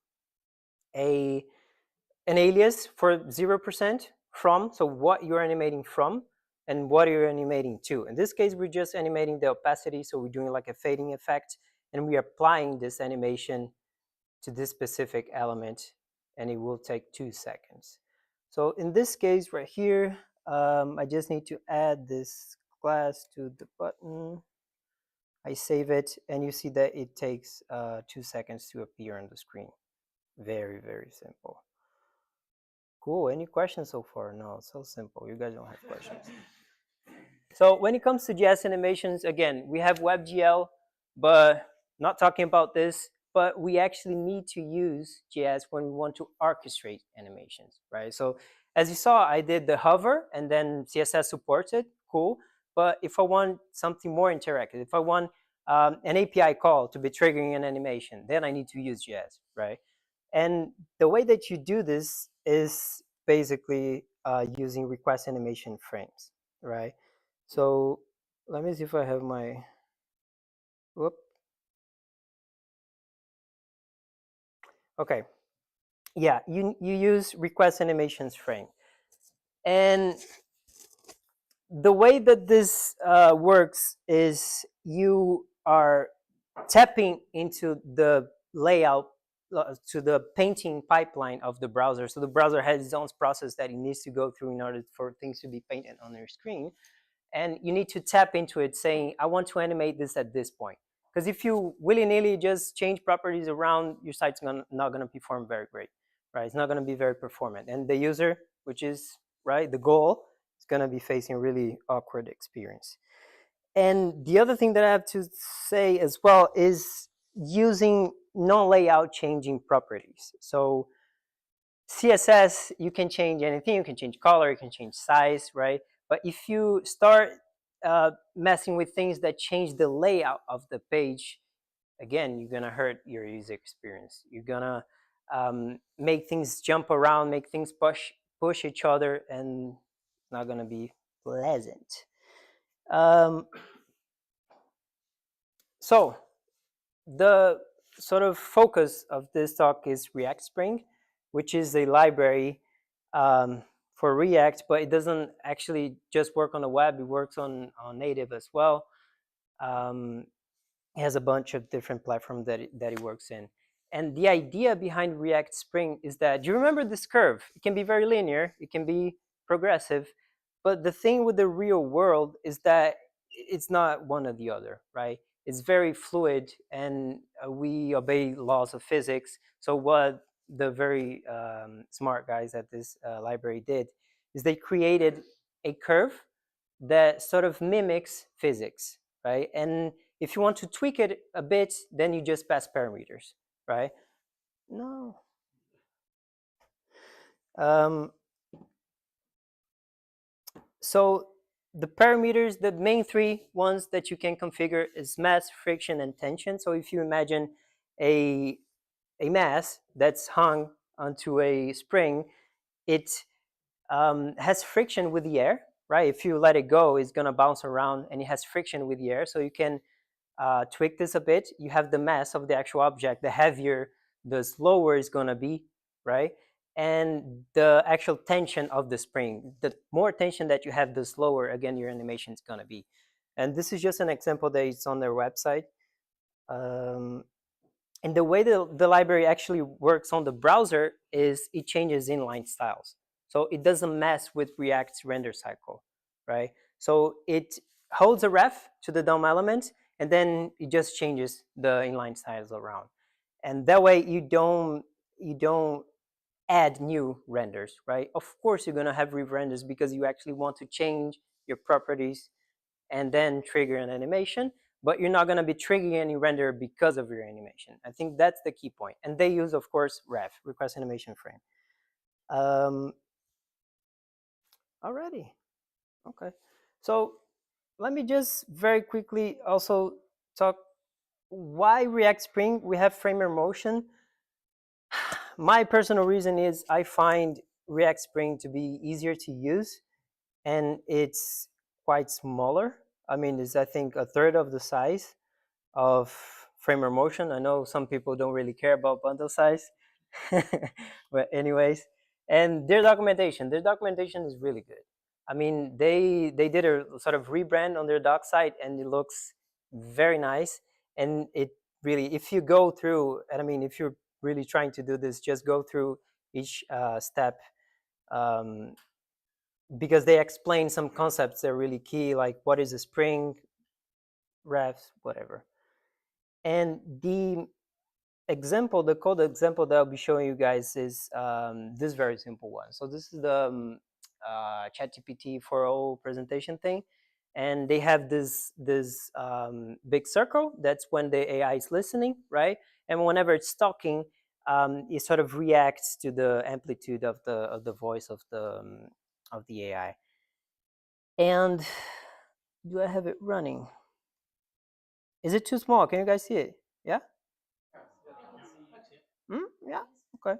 alias for 0% from, so what you're animating from and what you're animating to. In this case, we're just animating the opacity, so we're doing like a fading effect, and we're applying this animation to this specific element, and it will take 2 seconds. So in this case right here, I just need to add this class to the button. I save it, and you see that it takes 2 seconds to appear on the screen. Very, very simple. Cool. Any questions so far? No, it's so simple. You guys don't have questions. So when it comes to JS animations, again, we have WebGL, but not talking about this, but we actually need to use JS when we want to orchestrate animations, right? So as you saw, I did the hover and then CSS supports it, cool. But if I want something more interactive, if I want an API call to be triggering an animation, then I need to use JS, right? And the way that you do this is basically using request animation frames, right? So let me see if I have my, whoop. Okay, yeah, you use request animations frame. And the way that this works is you are tapping into the layout, to the painting pipeline of the browser. So the browser has its own process that it needs to go through in order for things to be painted on your screen. And you need to tap into it saying, I want to animate this at this point. Because if you willy-nilly just change properties around, your site's not going to perform very great, right? It's not going to be very performant. And the user, which is, right, the goal, is going to be facing a really awkward experience. And the other thing that I have to say as well is using non-layout changing properties. So CSS, you can change anything. You can change color, you can change size, right? But if you start messing with things that change the layout of the page, again, you're gonna hurt your user experience. You're gonna make things jump around, make things push each other, and it's not gonna be pleasant. So the sort of focus of this talk is React Spring, which is a library for React, but it doesn't actually just work on the web. It works on native as well. It has a bunch of different platforms that it works in. And the idea behind React Spring is that, do you remember this curve? It can be very linear, it can be progressive, but the thing with the real world is that it's not one or the other, right? It's very fluid, and we obey laws of physics. So what the very smart guys at this library did is they created a curve that sort of mimics physics, right? And if you want to tweak it a bit, then you just pass parameters, right? No. So the parameters, the main three ones that you can configure is mass, friction, and tension. So if you imagine a mass that's hung onto a spring, it has friction with the air, right? If you let it go, it's going to bounce around, and it has friction with the air. So you can tweak this a bit. You have the mass of the actual object. The heavier, the slower it's going to be, right? And the actual tension of the spring. The more tension that you have, the slower, again, your animation is going to be. And this is just an example that is on their website. And the way the library actually works on the browser is it changes inline styles. So it doesn't mess with React's render cycle, right? So it holds a ref to the DOM element, and then it just changes the inline styles around. And that way you don't add new renders, right? Of course you're gonna have re-renders because you actually want to change your properties and then trigger an animation, but you're not going to be triggering any render because of your animation. I think that's the key point. And they use, of course, ref, request animation frame. Alrighty, okay. So let me just very quickly also talk why React Spring. We have framer motion. My personal reason is I find React Spring to be easier to use, and it's quite smaller. I mean, it's, I think, a third of the size of framer motion. I know some people don't really care about bundle size, but anyways, and their documentation is really good. I mean, they did a sort of rebrand on their doc site, and it looks very nice. And it really, if you go through, and I mean, if you're really trying to do this, just go through each step, because they explain some concepts that are really key, like what is a spring, refs, whatever. And the example, the code example that I'll be showing you guys is this very simple one. So this is the ChatGPT 4.0 presentation thing. And they have this big circle. That's when the AI is listening, right? And whenever it's talking, it sort of reacts to the amplitude of the voice of the AI. And do I have it running? Is it too small? Can you guys see it? Yeah? Yeah, okay.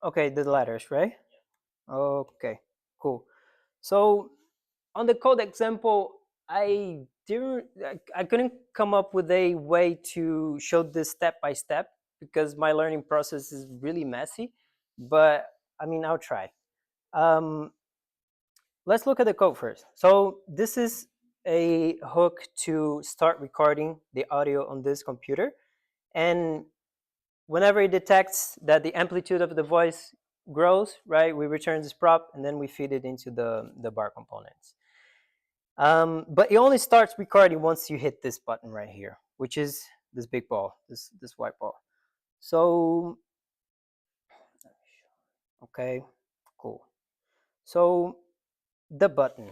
Okay, the letters, right? Okay, cool. So on the code example, I couldn't come up with a way to show this step by step because my learning process is really messy, but I mean, I'll try. Let's look at the code first. So this is a hook to start recording the audio on this computer. And whenever it detects that the amplitude of the voice grows, right, we return this prop, and then we feed it into the bar components. But it only starts recording once you hit this button right here, which is this big ball, this white ball. So, okay, cool. So the button.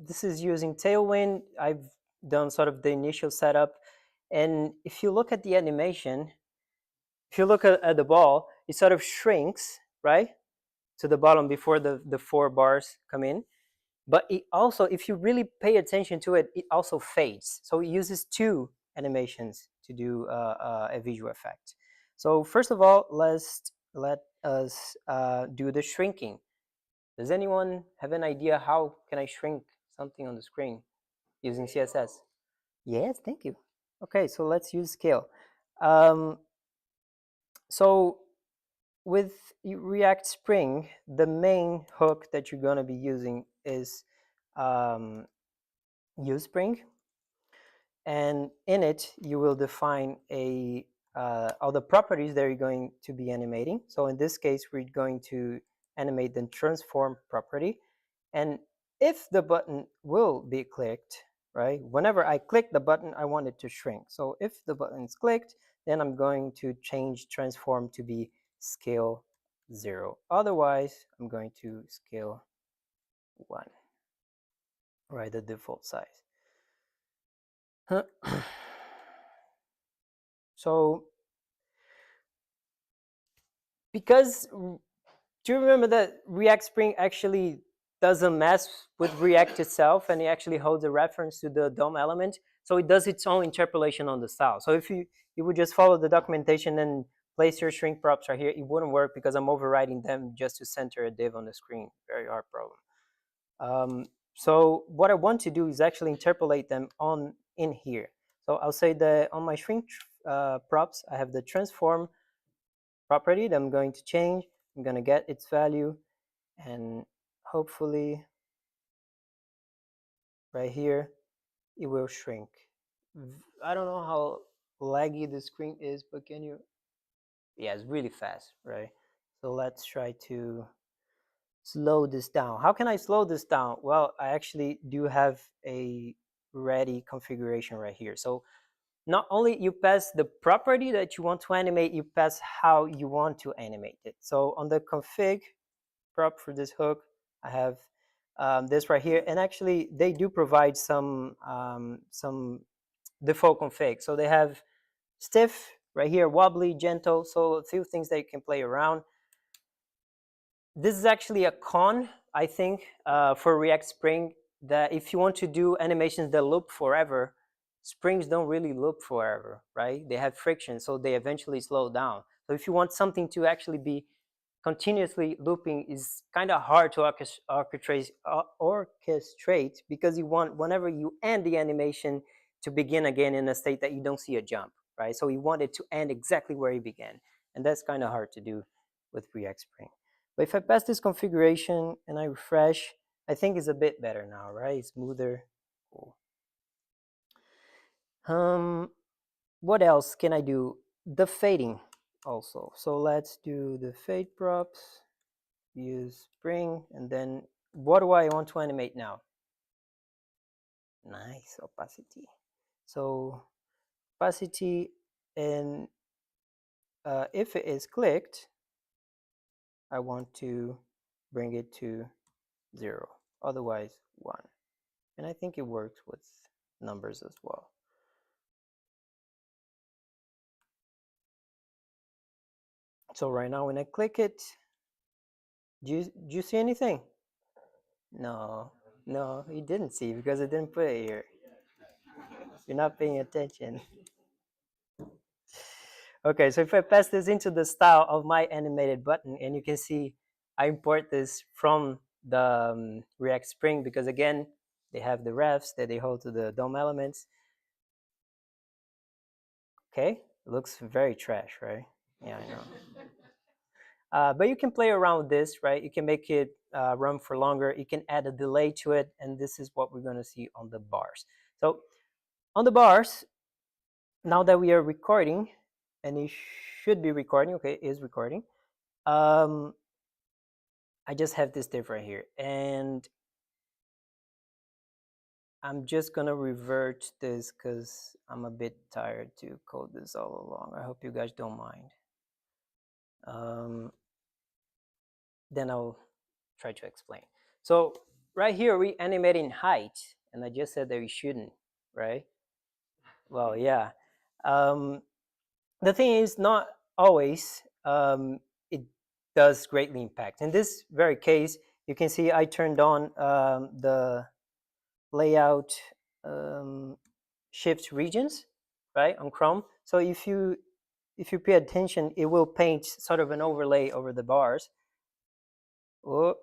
This is using Tailwind. I've done sort of the initial setup. And if you look at the animation, if you look at the ball, it sort of shrinks, right, to the bottom before the 4 bars come in. But it also, if you really pay attention to it, it also fades. So it uses 2 animations to do a visual effect. So first of all, let us do the shrinking. Does anyone have an idea how can I shrink something on the screen using CSS? Yes, thank you. Okay, so let's use scale. So with React Spring, the main hook that you're going to be using is uSpring, and in it you will define all the properties that you're going to be animating. So in this case, we're going to animate the transform property, and if the button will be clicked, right, whenever I click the button, I want it to shrink. So if the button is clicked, then I'm going to change transform to be scale 0. Otherwise, I'm going to scale 1, right, the default size. So because do you remember that React Spring actually doesn't mess with React itself, and it actually holds a reference to the DOM element, so it does its own interpolation on the style. So if you would just follow the documentation and place your shrink props right here, it wouldn't work because I'm overriding them just to center a div on the screen. Very hard problem. So what I want to do is actually interpolate them in here. So I'll say that on my shrink props, I have the transform property that I'm going to change. I'm going to get its value, and hopefully right here it will shrink. I don't know how laggy the screen is, but can you? Yeah, it's really fast, right? So let's try to slow this down. How can I slow this down? Well, I actually do have a ready configuration right here. So not only you pass the property that you want to animate, you pass how you want to animate it. So on the config prop for this hook, I have this right here, and actually they do provide some default config. So they have stiff right here, wobbly, gentle, so a few things that you can play around. This is actually a con, I think, for React Spring, that if you want to do animations that loop forever, springs don't really loop forever, right? They have friction, so they eventually slow down. So if you want something to actually be continuously looping, is kind of hard to orchestrate, because you want, whenever you end the animation, to begin again in a state that you don't see a jump, right? So you want it to end exactly where you began, and that's kind of hard to do with React Spring. But if I pass this configuration and I refresh, I think it's a bit better now, right? It's smoother. Cool. What else can I do? The fading also. So let's do the fade props, use Spring, and then what do I want to animate now? Nice, opacity. So opacity, and if it is clicked, I want to bring it to 0, otherwise 1. And I think it works with numbers as well. So right now when I click it, do you see anything? No, you didn't see, because I didn't put it here. You're not paying attention. Okay, so if I pass this into the style of my animated button, and you can see I import this from the React Spring, because again, they have the refs that they hold to the DOM elements. Okay, it looks very trash, right? Yeah, I know. But you can play around with this, right? You can make it run for longer. You can add a delay to it, and this is what we're going to see on the bars. So on the bars, now that we are recording, and it should be recording, okay, it is recording. I just have this div right here, and I'm just gonna revert this because I'm a bit tired to code this all along. I hope you guys don't mind. Then I'll try to explain. So right here, we animating height, and I just said that we shouldn't, right? Well, yeah. The thing is, not always it does greatly impact. In this very case, you can see I turned on the layout shift regions, right, on Chrome. So if you pay attention, it will paint sort of an overlay over the bars. Oh,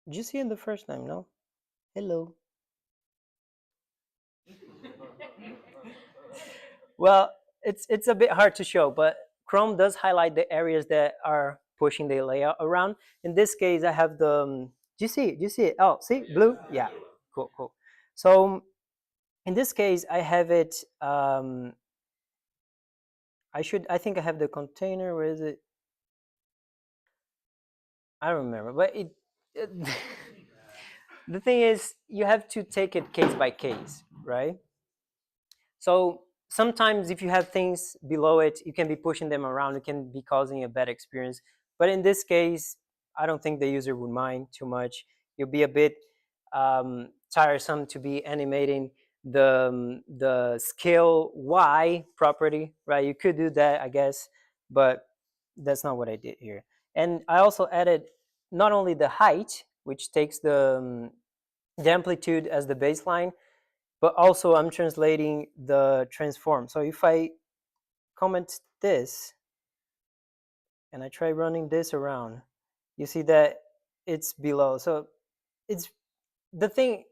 did you see it the first time? No? Hello. Well, it's a bit hard to show, but Chrome does highlight the areas that are pushing the layout around. In this case, I have the. Do you see? Do you see it? Oh, see, blue. Yeah, cool, cool. So in this case, I have it. I think I have the container. Where is it? I don't remember, but it the thing is, you have to take it case by case, right? So sometimes if you have things below it, you can be pushing them around. It can be causing a bad experience. But in this case, I don't think the user would mind too much. It'll be a bit tiresome to be animating the scale Y property, right? You could do that, I guess, but that's not what I did here. And I also added not only the height, which takes the amplitude as the baseline, but also I'm translating the transform. So if I comment this and I try running this around, you see that it's below. So it's the thing.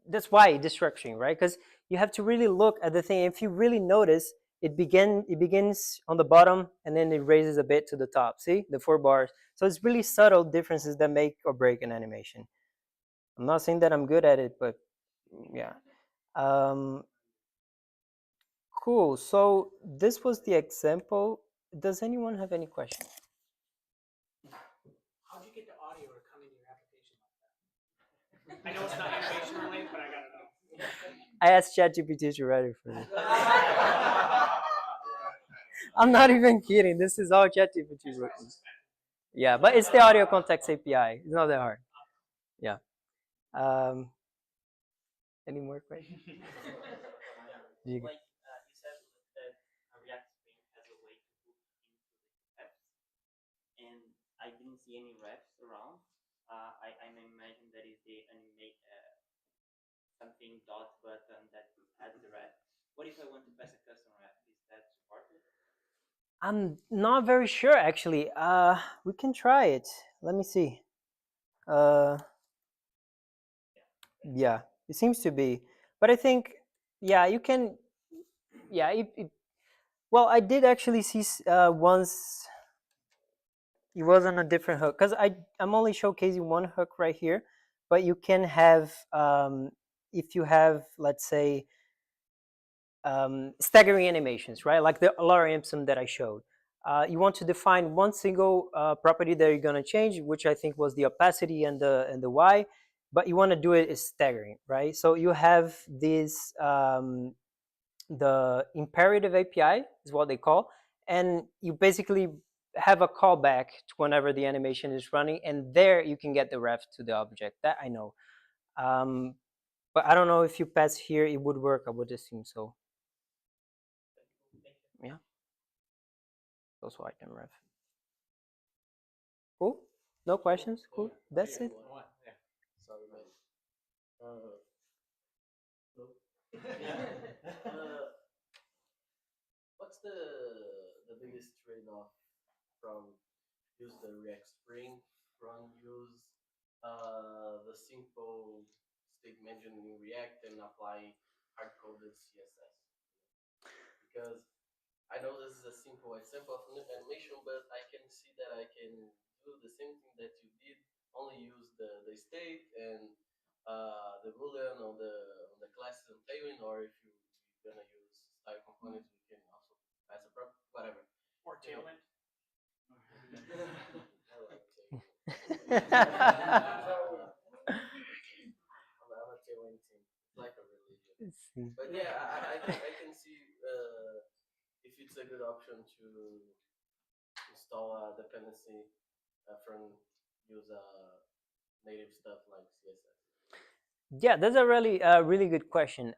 That's why destructuring, right? Because you have to really look at the thing. If you really notice, it begins on the bottom and then it raises a bit to the top. See the 4 bars. So it's really subtle differences that make or break an animation. I'm not saying that I'm good at it, but yeah. Cool. So this was the example. Does anyone have any questions? How'd you get the audio to come into your application like that? I know it's not animation related, but I gotta know. I asked ChatGPT to write it for me. I'm not even kidding. This is all ChatGPT written. Yeah, but it's the audio context API. It's not that hard. Yeah. Any more questions? You- Like you said that a React Spring has a way to hook into the apps, and I didn't see any reps around. I imagine that is the animate something dot button that has the rep. What if I want to pass a custom rep? Is that supported? I'm not very sure actually. We can try it. Let me see. Yeah, it seems to be. But I think, yeah, you can. Yeah, well, I did actually see once. It was on a different hook because I'm only showcasing one hook right here, but you can have if you have, let's say, staggering animations, right? Like the lorem ipsum that I showed. You want to define one single property that you're gonna change, which I think was the opacity and the Y, but you want to do it as staggering, right? So you have this the imperative API is what they call, and you basically have a callback to whenever the animation is running, and there you can get the ref to the object. That I know, but I don't know if you pass here, it would work. I would assume so. Yeah. Also item ref. Cool. No questions. Cool. That's it. Sorry, man. What's the biggest trade-off from use the React Spring from use the simple statement engine in React and apply hard-coded CSS? Because I know this is a simple example of animation, but I can see that I can do the same thing that you did, only use the state and the boolean on the classes and tailwind, or if you're gonna use style components, we can also pass a prop, whatever. Or tailwind. I like tailwind. I'm a tailwind team. It's like a religion. But yeah, I can see if it's a good option to install a dependency from use native stuff like CSS. Yeah, that's a really good question.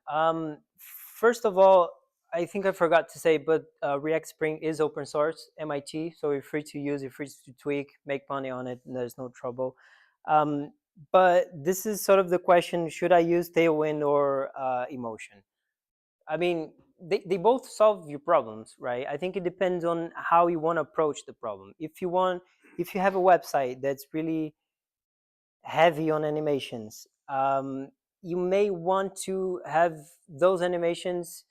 First of all, I think I forgot to say, but React Spring is open source, MIT, so you're free to use, you're free to tweak, make money on it, and there's no trouble. But this is sort of the question: should I use Tailwind or Emotion? I mean, they both solve your problems, right? I think it depends on how you want to approach the problem. If you have a website that's really heavy on animations, you may want to have those animations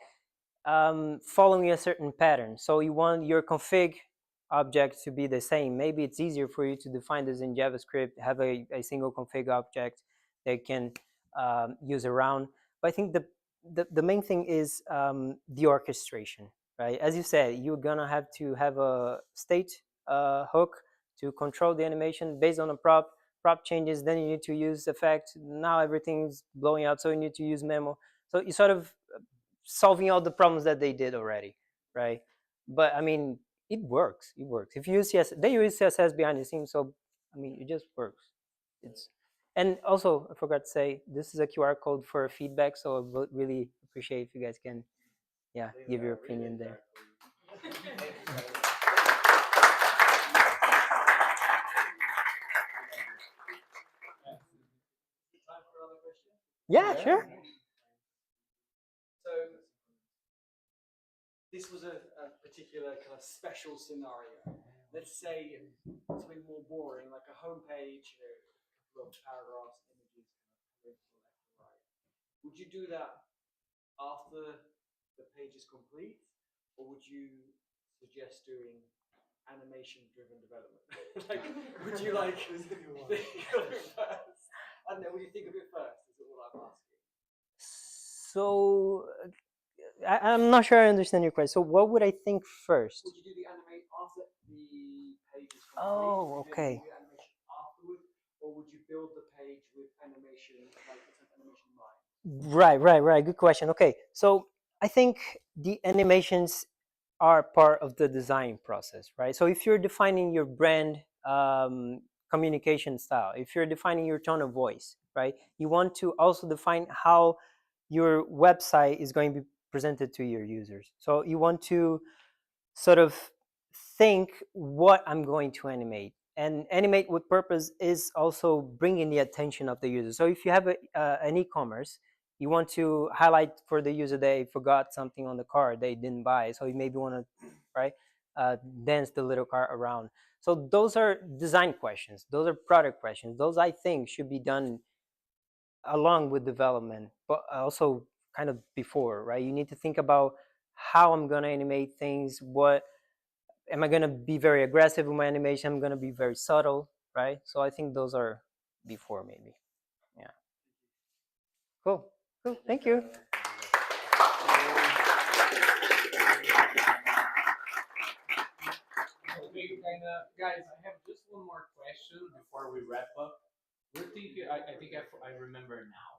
following a certain pattern. So you want your config object to be the same. Maybe it's easier for you to define this in JavaScript, have a single config object that you can use around. But I think the main thing is the orchestration, right? As you said, you're gonna have to have a state hook to control the animation based on a prop changes, then you need to use effect. Now everything's blowing out, so you need to use memo. So you sort of solving all the problems that they did already, right? But I mean, it works. It works. If you use CSS, they use CSS behind the scenes, so I mean, it just works. It's and also I forgot to say this is a QR code for feedback, so I would really appreciate if you guys can, yeah, give your opinion there. Yeah, sure. So this was a particular kind of special scenario. Let's say something more boring, like a homepage, a couple of paragraphs, images, kind of left and right. Would you do that after the page is complete, or would you suggest doing animation-driven development? Like, would you like think of it first? I don't know. Would you think of it first? Is all I'm asking. So I'm not sure I understand your question. So what would I think first? Would you do the animate after the page is complete? Oh, okay. Would you do the animation afterwards, or would you build the page with animation, like animation in mind? Right. Good question. Okay, so I think the animations are part of the design process, right? So if you're defining your brand communication style, if you're defining your tone of voice, right, you want to also define how your website is going to be presented to your users. So you want to sort of think what I'm going to animate. And animate with purpose is also bringing the attention of the user. So if you have an e-commerce, you want to highlight for the user they forgot something on the cart they didn't buy. So you maybe want to, right, dance the little cart around. So those are design questions. Those are product questions. Those, I think, should be done along with development, but also kind of before, right? You need to think about how I'm going to animate things. What am I going to be very aggressive with my animation? I'm going to be very subtle, right? So I think those are before, maybe. Yeah. Cool. Thank you. Okay, guys, I have just one more question before we wrap up. I think I remember now.